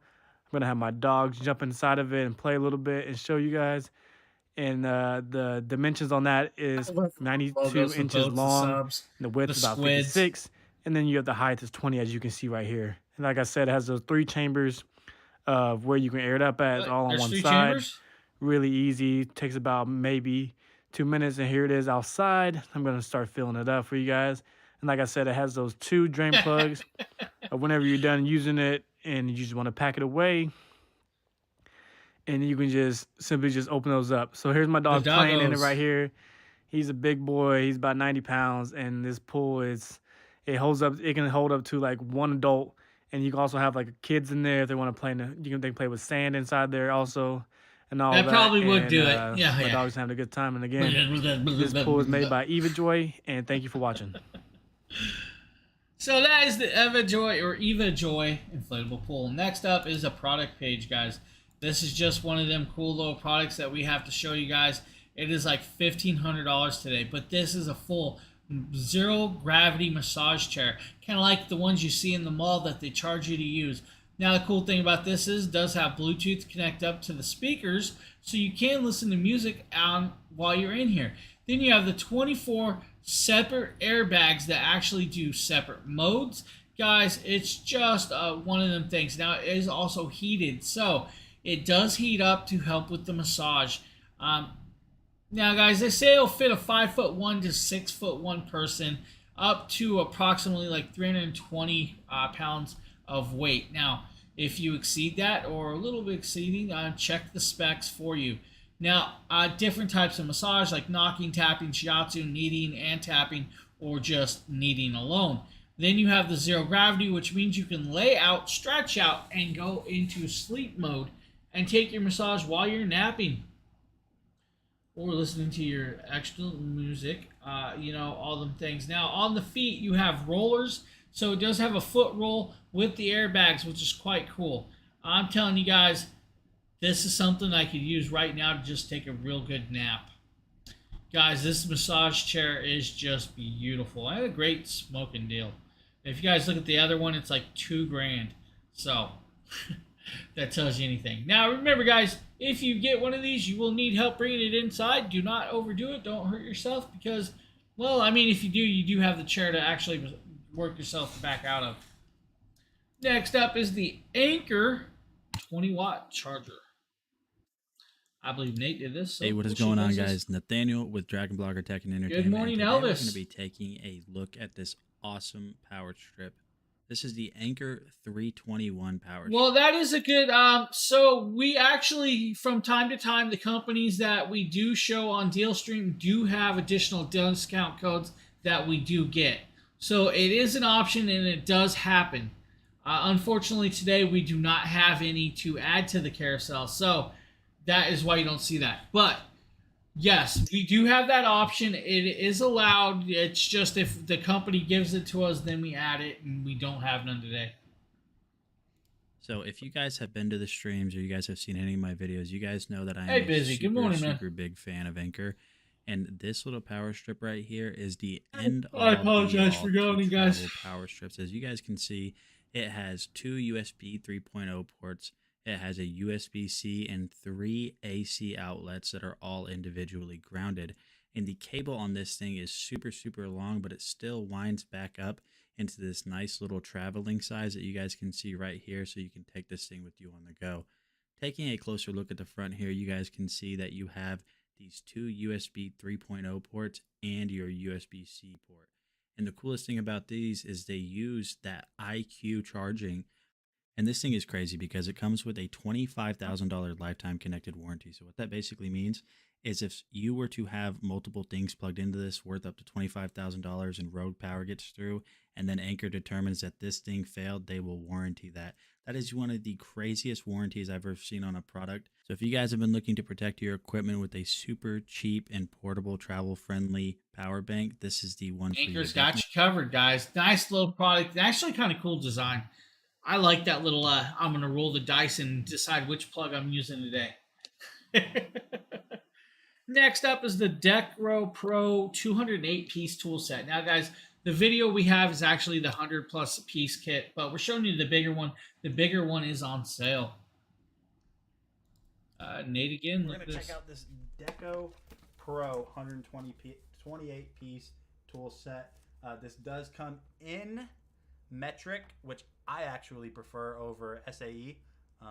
going to have my dogs jump inside of it and play a little bit and show you guys. And the dimensions on that is 92 inches long. And the width is about 56. And then you have the height is 20, as you can see right here. And like I said, it has those 3 chambers of where you can air it up at. It's all on one side. Chambers? Really easy. Takes about maybe 2 minutes. And here it is outside. I'm going to start filling it up for you guys. And like I said, it has those 2 drain plugs. Whenever you're done using it and you just want to pack it away, and you can just simply just open those up. So here's my dog playing in it right here. He's a big boy. He's about 90 pounds. And this pool it holds up. It can hold up to like 1 adult. And you can also have like kids in there if they want to play. They can play with sand inside there also. And all that. That probably would do it. Yeah, my dog's having a good time. And again, this pool is made by EvaJoy. And thank you for watching. So that is the EvaJoy inflatable pool. Next up is a product page, guys. This is just one of them cool little products that we have to show you guys. It is like $1,500 today, but this is a full 0 gravity massage chair, kind of like the ones you see in the mall that they charge you to use. Now the cool thing about this is it does have Bluetooth connect up to the speakers, so you can listen to music while you're in here. Then you have the 24 separate airbags that actually do separate modes. Guys, it's just one of them things. Now it is also heated, so it does heat up to help with the massage. Now, guys, they say it'll fit a 5'1" to 6'1" person up to approximately like 320 pounds of weight. Now, if you exceed that or a little bit exceeding, check the specs for you. Now, different types of massage like knocking, tapping, shiatsu, kneading, and tapping, or just kneading alone. Then you have the zero gravity, which means you can lay out, stretch out, and go into sleep mode and take your massage while you're napping or listening to your extra music, you know, all them things. Now, on the feet, you have rollers. So it does have a foot roll with the airbags, which is quite cool. I'm telling you guys, this is something I could use right now to just take a real good nap. Guys, this massage chair is just beautiful. I had a great smoking deal. If you guys look at the other one, it's like $2,000. So that tells you anything. Now, remember, guys, if you get one of these, you will need help bringing it inside. Do not overdo it. Don't hurt yourself because, well, I mean, if you do have the chair to actually work yourself back out of. Next up is the Anker 20-watt charger. I believe Nate did this. So hey, what is going on, guys? Nathaniel with Dragon Blogger Tech and Entertainment. Good morning, and Elvis. We're going to be taking a look at this awesome power strip. This is the Anker 321 power strip. Well, that is a good. So we actually, from time to time, the companies that we do show on DealStream do have additional discount codes that we do get. So it is an option, and it does happen. Unfortunately, today we do not have any to add to the carousel. So that is why you don't see that. But yes, we do have that option. It is allowed. It's just if the company gives it to us, then we add it, and we don't have none today. So if you guys have been to the streams or you guys have seen any of my videos, you guys know that I am a super big fan of Anker. And this little power strip right here is the end all. I apologize for yawning, guys. Power strips. As you guys can see, it has 2 USB 3.0 ports. It has a USB-C and 3 AC outlets that are all individually grounded. And the cable on this thing is super, super long, but it still winds back up into this nice little traveling size that you guys can see right here. So you can take this thing with you on the go. Taking a closer look at the front here, you guys can see that you have these 2 USB 3.0 ports and your USB-C port. And the coolest thing about these is they use that IQ charging. And this thing is crazy because it comes with a $25,000 lifetime connected warranty. So what that basically means is if you were to have multiple things plugged into this worth up to $25,000 and rogue power gets through, and then Anker determines that this thing failed, they will warranty that. That is one of the craziest warranties I've ever seen on a product. So if you guys have been looking to protect your equipment with a super cheap and portable travel-friendly power bank, this is the one for you. Anker's got you covered, guys. Nice little product. Actually kind of cool design. I like that little, I'm going to roll the dice and decide which plug I'm using today. Next up is the Deco Pro 208-piece tool set. Now, guys, the video we have is actually the 100-plus piece kit, but we're showing you the bigger one. The bigger one is on sale. Nate, again, we're going to check out this Deco Pro 128-piece tool set. This does come in metric, which I actually prefer over SAE.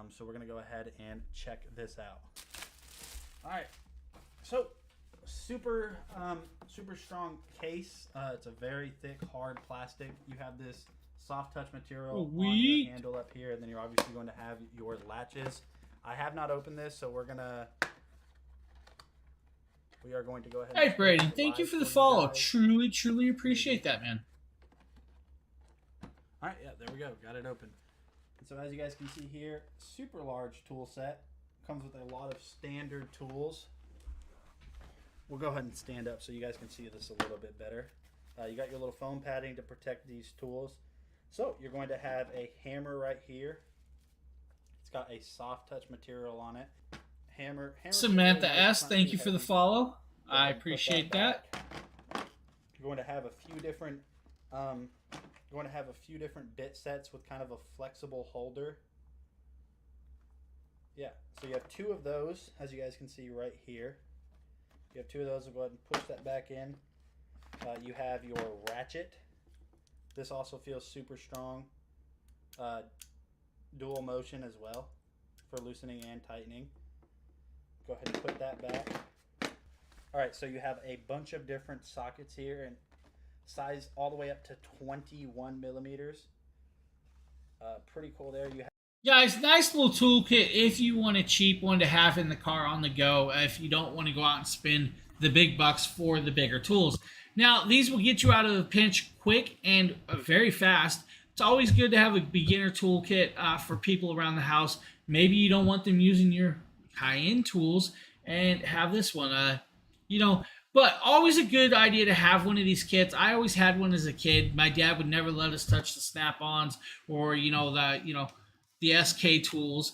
So we're going to go ahead and check this out. All right. So super strong case. It's a very thick, hard plastic. You have this soft touch material on the handle up here, and then you're obviously going to have your latches. I have not opened this, so we are going to go ahead. Hey, Brady, thank you for the follow. Truly appreciate that, man. All right, yeah, there we go. Got it open. And so as you guys can see here, super large tool set. Comes with a lot of standard tools. We'll go ahead and stand up so you guys can see this a little bit better. You got your little foam padding to protect these tools. So you're going to have a hammer right here. It's got a soft touch material on it. Hammer Samantha S, thank you for the follow. I appreciate that. You're going to have a few different bit sets with kind of a flexible holder. Yeah, so you have 2 of those, as you guys can see right here. You have 2 of those. We'll go ahead and push that back in. You have your ratchet. This also feels super strong. Dual motion as well for loosening and tightening. Go ahead and put that back. All right, so you have a bunch of different sockets here, and size all the way up to 21 millimeters. Pretty cool there. You have Guys, nice little toolkit if you want a cheap one to have in the car on the go, if you don't want to go out and spend the big bucks for the bigger tools. Now, these will get you out of the pinch quick and very fast. It's always good to have a beginner toolkit for people around the house. Maybe you don't want them using your high-end tools, and have this one. But always a good idea to have one of these kits. I always had one as a kid. My dad would never let us touch the snap-ons or the SK tools.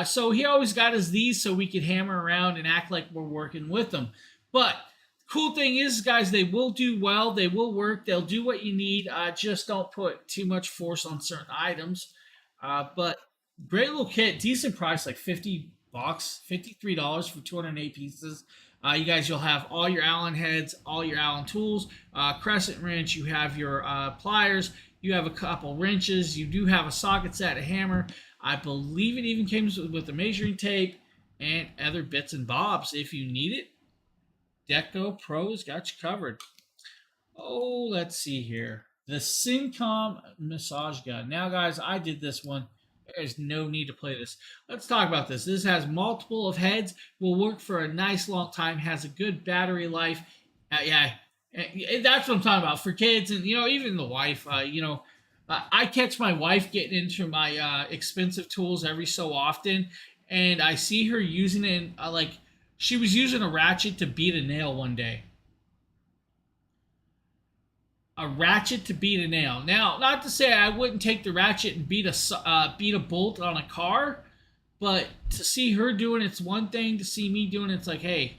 So he always got us these so we could hammer around and act like we're working with them. But cool thing is, guys, they will do well. They will work. They'll do what you need. Just don't put too much force on certain items. But great little kit. Decent price, like $50, $53 for 208 pieces. You guys, you'll have all your Allen heads, all your Allen tools, crescent wrench. You have your pliers. You have a couple wrenches. You do have a socket set, a hammer. I believe it even came with a measuring tape and other bits and bobs if you need it. Deco Pros got you covered. Oh, let's see here. The Simcom Massage Gun. Now, guys, I did this one. There's no need to play this. Let's talk about this. This has multiple of heads. Will work for a nice long time. Has a good battery life. That's what I'm talking about for kids and even the wife. I catch my wife getting into my expensive tools every so often, and I see her using it. She was using a ratchet to beat a nail one day. A ratchet to beat a nail. Now, not to say I wouldn't take the ratchet and beat a bolt on a car, but to see her doing it's one thing. To see me doing it's like, hey,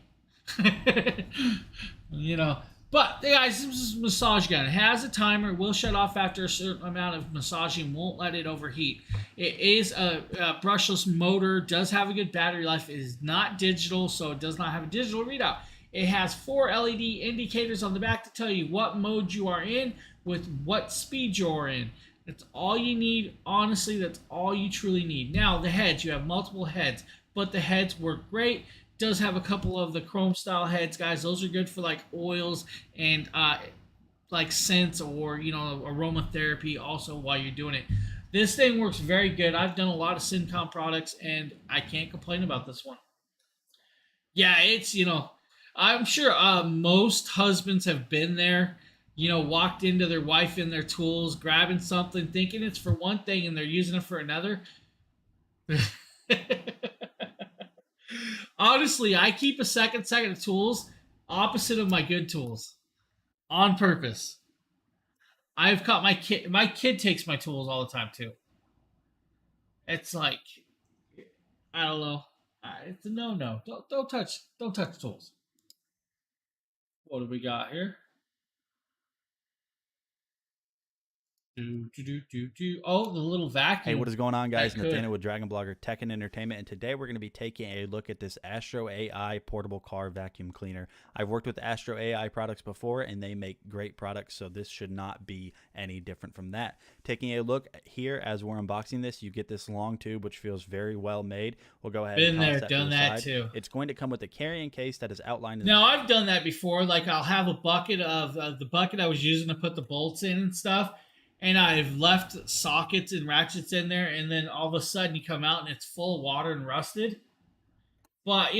But, guys, this is a massage gun. It has a timer. It will shut off after a certain amount of massaging. Won't let it overheat. It is a brushless motor. Does have a good battery life. It is not digital, so it does not have a digital readout. It has 4 LED indicators on the back to tell you what mode you are in with what speed you're in. That's all you need. Honestly, that's all you truly need. Now, the heads. You have multiple heads, but the heads work great. Does have a couple of the chrome style heads, guys. Those are good for like oils and like scents or aromatherapy also while you're doing it. This thing works very good. I've done a lot of Simcom products and I can't complain about this one. Yeah, it's I'm sure most husbands have been there, walked into their wife in their tools, grabbing something, thinking it's for one thing and they're using it for another. Honestly, I keep a second set of tools opposite of my good tools on purpose. I've caught my kid takes my tools all the time too. It's like, I don't know. It's a no. Don't touch the tools. What do we got here? Oh, the little vacuum. Hey, what is going on, guys? Nathaniel with Dragon Blogger Tech and Entertainment, and today we're going to be taking a look at this Astro AI portable car vacuum cleaner. I've worked with Astro AI products before, and they make great products, so this should not be any different from that. Taking a look here as we're unboxing this, you get this long tube, which feels very well made. We'll go ahead and toss that done that too. It's going to come with a carrying case that is outlined. Now, I've done that before. Like, I'll have a bucket of the bucket I was using to put the bolts in and stuff. And I've left sockets and ratchets in there, and then all of a sudden you come out and it's full of water and rusted. But,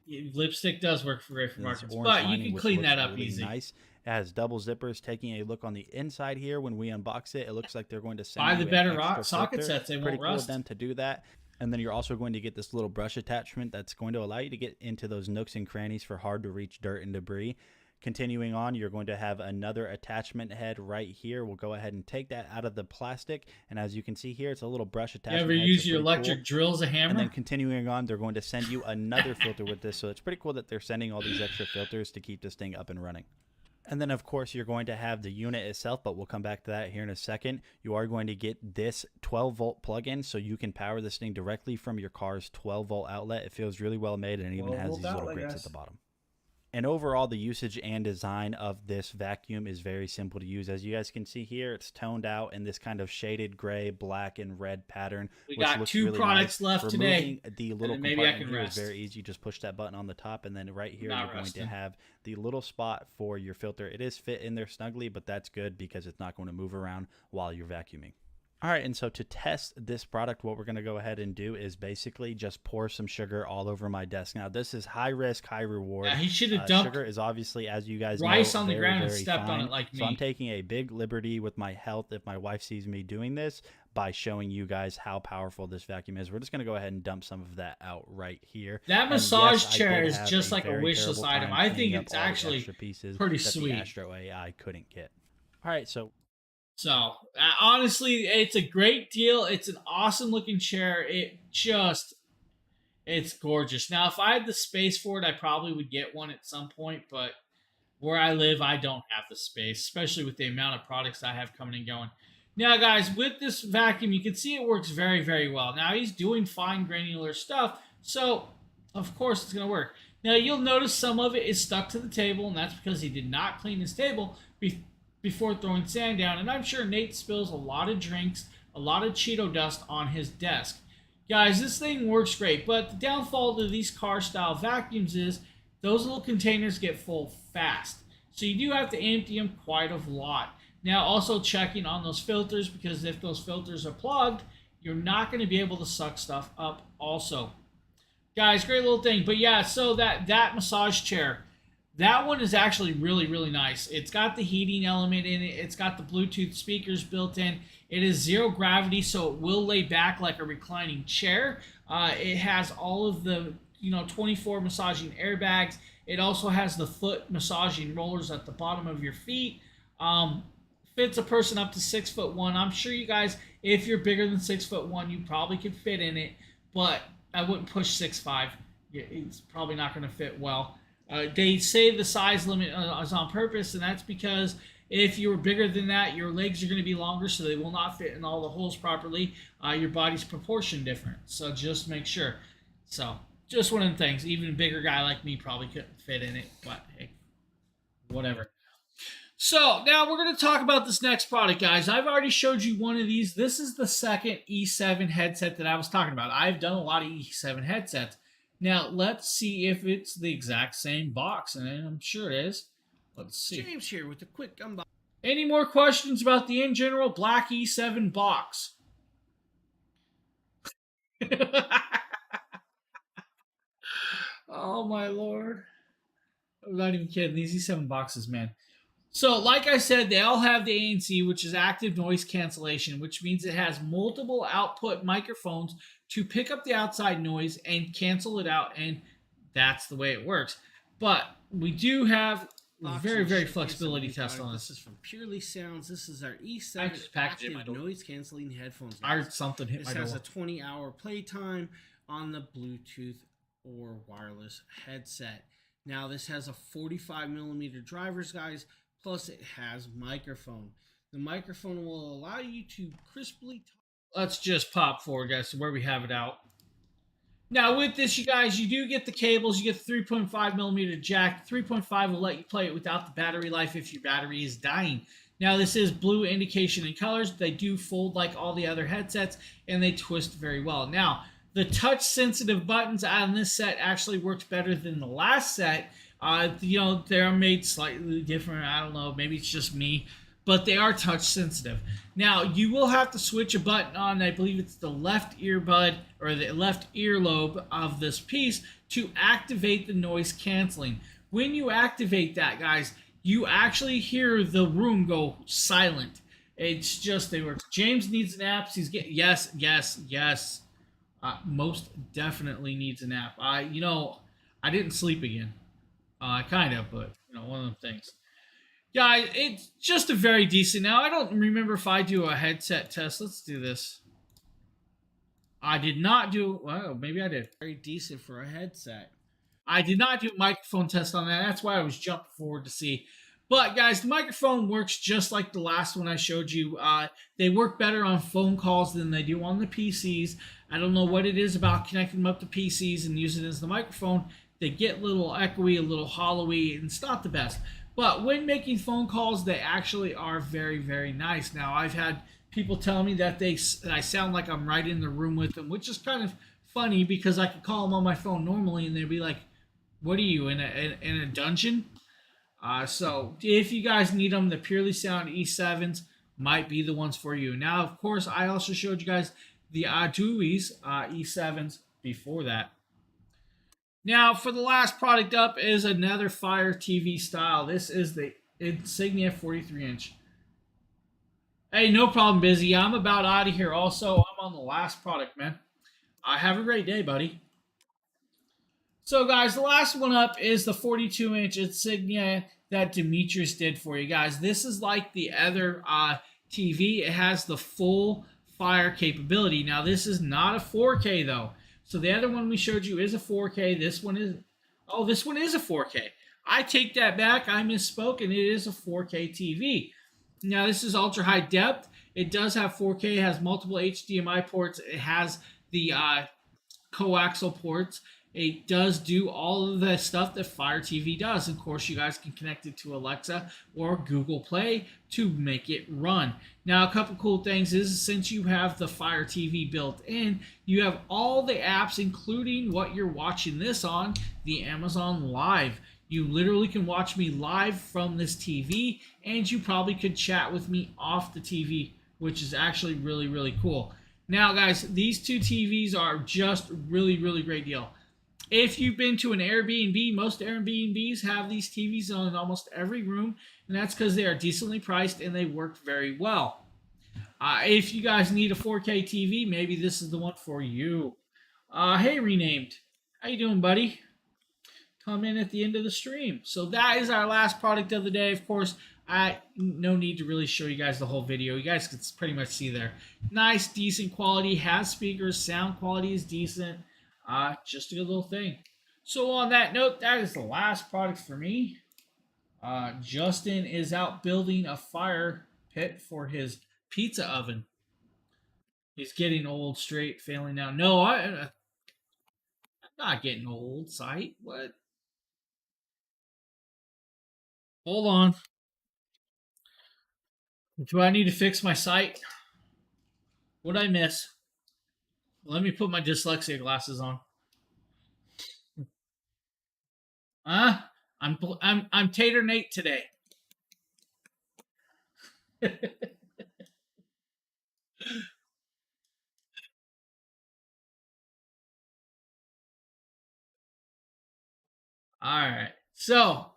lipstick does work great for markets. But you can clean that up really easy. Nice. It has double zippers. Taking a look on the inside here, when we unbox it, it looks like they're going to send buy the better socket socket sets. They won't Pretty cool rust. of them to do that. And then you're also going to get this little brush attachment that's going to allow you to get into those nooks and crannies for hard to reach dirt and debris. Continuing on, you're going to have another attachment head right here. We'll go ahead and take that out of the plastic. And as you can see here, it's a little brush attachment. You ever use your electric drill as a hammer? And then continuing on, they're going to send you another filter with this. So it's pretty cool that they're sending all these extra filters to keep this thing up and running. And then, of course, you're going to have the unit itself, but we'll come back to that here in a second. You are going to get this 12-volt plug-in, so you can power this thing directly from your car's 12-volt outlet. It feels really well made, and it even has these little grips at the bottom. And overall, the usage and design of this vacuum is very simple to use. As you guys can see here, it's toned out in this kind of shaded gray, black, and red pattern. We which got looks 2 really products nice. left Removing today. The little maybe I compartment can here rest. is very easy. You just push that button on the top, and then right here, Not you're resting. going to have the little spot for your filter. It is fit in there snugly, but that's good because it's not going to move around while you're vacuuming. All right, and so to test this product, what we're going to go ahead and do is basically just pour some sugar all over my desk. Now, this is high risk, high reward. Yeah, he should have dumped sugar is obviously, as you guys rice know, on the very, ground and very stepped fine. on it like me. So I'm taking a big liberty with my health if my wife sees me doing this by showing you guys how powerful this vacuum is. We're just going to go ahead and dump some of that out right here. That And massage yes, I chair did is have just like a very wish list terrible item. time I think cleaning up it's all the actually extra pieces pretty that sweet. the Astro AI couldn't get. All right, so honestly, it's a great deal. It's an awesome looking chair. It's gorgeous. Now, if I had the space for it, I probably would get one at some point, but where I live, I don't have the space, especially with the amount of products I have coming and going. Now, guys, with this vacuum, you can see it works very, very well. Now, he's doing fine granular stuff, so of course it's going to work. Now, you'll notice some of it is stuck to the table, and that's because he did not clean his table before throwing sand down. And I'm sure Nate spills a lot of drinks, a lot of Cheeto dust on his desk. Guys, this thing works great, but the downfall to these car-style vacuums is those little containers get full fast. So you do have to empty them quite a lot. Now, also checking on those filters, because if those filters are plugged, you're not going to be able to suck stuff up also. Guys, great little thing. But yeah, so that massage chair, that one is actually really, really nice. It's got the heating element in it. It's got the Bluetooth speakers built in. It is zero gravity, so it will lay back like a reclining chair. It has all of the 24 massaging airbags. It also has the foot massaging rollers at the bottom of your feet. Fits a person up to 6'1". I'm sure you guys, if you're bigger than 6'1", you probably could fit in it, but I wouldn't push 6'5". It's probably not going to fit well. They say the size limit is on purpose, and that's because if you were bigger than that, your legs are going to be longer, so they will not fit in all the holes properly. Your body's proportion different, so just make sure. So just one of the things. Even a bigger guy like me probably couldn't fit in it, but hey, whatever. So now we're going to talk about this next product, guys. I've already showed you one of these. This is the second E7 headset that I was talking about. I've done a lot of E7 headsets. Now, let's see if it's the exact same box, and I'm sure it is. Let's see. James here with a quick unboxing. Any more questions about the in general black E7 box? Oh my lord. I'm not even kidding. These E7 boxes, man. So, like I said, they all have the ANC, which is active noise cancellation, which means it has multiple output microphones to pick up the outside noise and cancel it out, and that's the way it works. But we do have very, very flexibility test on this. This is from Purely Sounds. This is our E7 active noise canceling headphones. I heard something hit my door. This has a 20-hour playtime on the Bluetooth or wireless headset. Now, this has a 45mm drivers, guys. Plus, it has microphone. The microphone will allow you to crisply talk. Let's just pop forward, guys, to where we have it out. Now, with this, you guys, you do get the cables. You get the 3.5mm jack. 3.5 will let you play it without the battery life if your battery is dying. Now, this is blue indication in colors. They do fold like all the other headsets, and they twist very well. Now, the touch-sensitive buttons on this set actually worked better than the last set. They're made slightly different. I don't know. Maybe it's just me. But they are touch sensitive. Now, you will have to switch a button on, I believe it's the left earbud or the left earlobe of this piece to activate the noise canceling. When you activate that, guys, you actually hear the room go silent. It's just, they work. James needs a nap. He's getting, yes. Most definitely needs a nap. I didn't sleep again. Kind of, but, one of them things. Yeah, it's just a very decent. Now, I don't remember if I do a headset test. Let's do this. I did not do, well, maybe I did. Very decent for a headset. I did not do a microphone test on that. That's why I was jumping forward to see. But, guys, the microphone works just like the last one I showed you. They work better on phone calls than they do on the PCs. I don't know what it is about connecting them up to PCs and using it as the microphone. They get a little echoey, a little hollowy, and it's not the best. But when making phone calls, they actually are very, very nice. Now, I've had people tell me that I sound like I'm right in the room with them, which is kind of funny because I could call them on my phone normally and they'd be like, "What are you, in a dungeon?" So if you guys need them, the Purely Sound E7s might be the ones for you. Now, of course, I also showed you guys the Adui's E7s before that. Now, for the last product up is another Fire TV style. This is the Insignia 43-inch. Hey, no problem, Busy. I'm about out of here also. I'm on the last product, man. Have a great day, buddy. So, guys, the last one up is the 42-inch Insignia that Demetrius did for you guys. This is like the other TV. It has the full Fire capability. Now, this is not a 4K, though. So the other one we showed you is a 4K. This one is a 4K. I take that back. I misspoke, and it is a 4K TV. Now, this is ultra high depth. It does have 4K. It has multiple HDMI ports. It has the coaxial ports. It does do all of the stuff that Fire TV does. Of course, you guys can connect it to Alexa or Google Play to make it run. Now, a couple cool things is since you have the Fire TV built in, you have all the apps, including what you're watching this on, the Amazon Live. You literally can watch me live from this TV, and you probably could chat with me off the TV, which is actually really, really cool. Now, guys, these two TVs are just really, really great deal. If you've been to an Airbnb, most Airbnbs have these TVs on in almost every room, and that's because they are decently priced and they work very well. If you guys need a 4K TV, maybe this is the one for you. Hey, Renamed. How you doing, buddy? Come in at the end of the stream. So that is our last product of the day. Of course, no need to really show you guys the whole video. You guys can pretty much see there. Nice, decent quality. Has speakers. Sound quality is decent. Just a good little thing. So on that note, that is the last product for me. Justin is out building a fire pit for his pizza oven. He's getting old, straight, failing now. No, I'm not getting old, sight. What? Hold on. Do I need to fix my sight? What'd I miss? Let me put my dyslexia glasses on. I'm Tater Nate today. All right. So,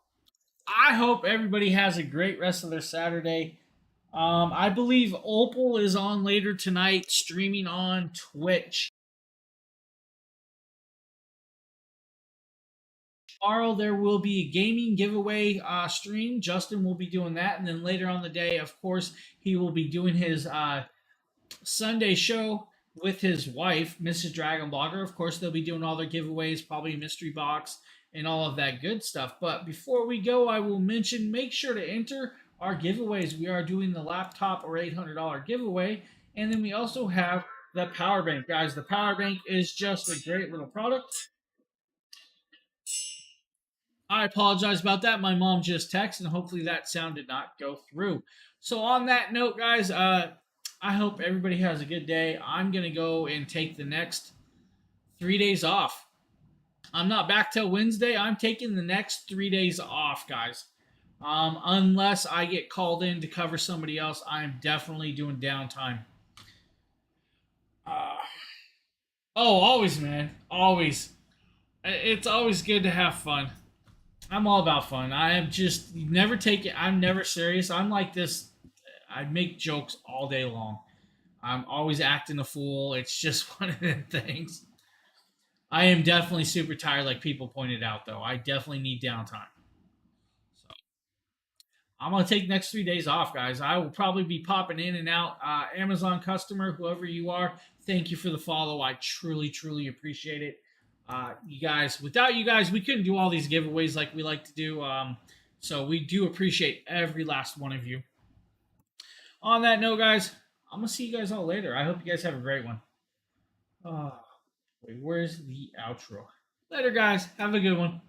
I hope everybody has a great rest of their Saturday. I believe Opal is on later tonight, streaming on Twitch. Tomorrow there will be a gaming giveaway stream. Justin will be doing that, and then later on the day, of course, he will be doing his Sunday show with his wife, Mrs. Dragon Blogger. Of course, they'll be doing all their giveaways, probably a mystery box and all of that good stuff. But before we go, I will mention, make sure to enter our giveaways. We are doing the laptop or $800 giveaway, and then we also have the power bank. Guys, the power bank is just a great little product. I apologize about that. My mom just texted, and hopefully that sound did not go through. So on that note, guys, I hope everybody has a good day. I'm going to go and take the next 3 days off. I'm not back till Wednesday. I'm taking the next 3 days off, guys. Unless I get called in to cover somebody else, I'm definitely doing downtime. Always, man. Always. It's always good to have fun. I'm all about fun. I am just never take it. I'm never serious. I'm like this. I make jokes all day long. I'm always acting a fool. It's just one of the things. I am definitely super tired, like people pointed out, though. I definitely need downtime. So I'm going to take the next 3 days off, guys. I will probably be popping in and out. Amazon customer, whoever you are, thank you for the follow. I truly, truly appreciate it. You guys, without you guys, we couldn't do all these giveaways like we like to do. So we do appreciate every last one of you. On that note, guys, I'm going to see you guys all later. I hope you guys have a great one. Wait, where's the outro? Later, guys. Have a good one.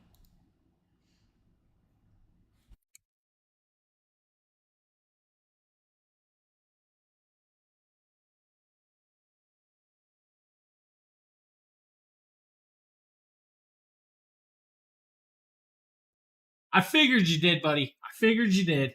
I figured you did, buddy. I figured you did.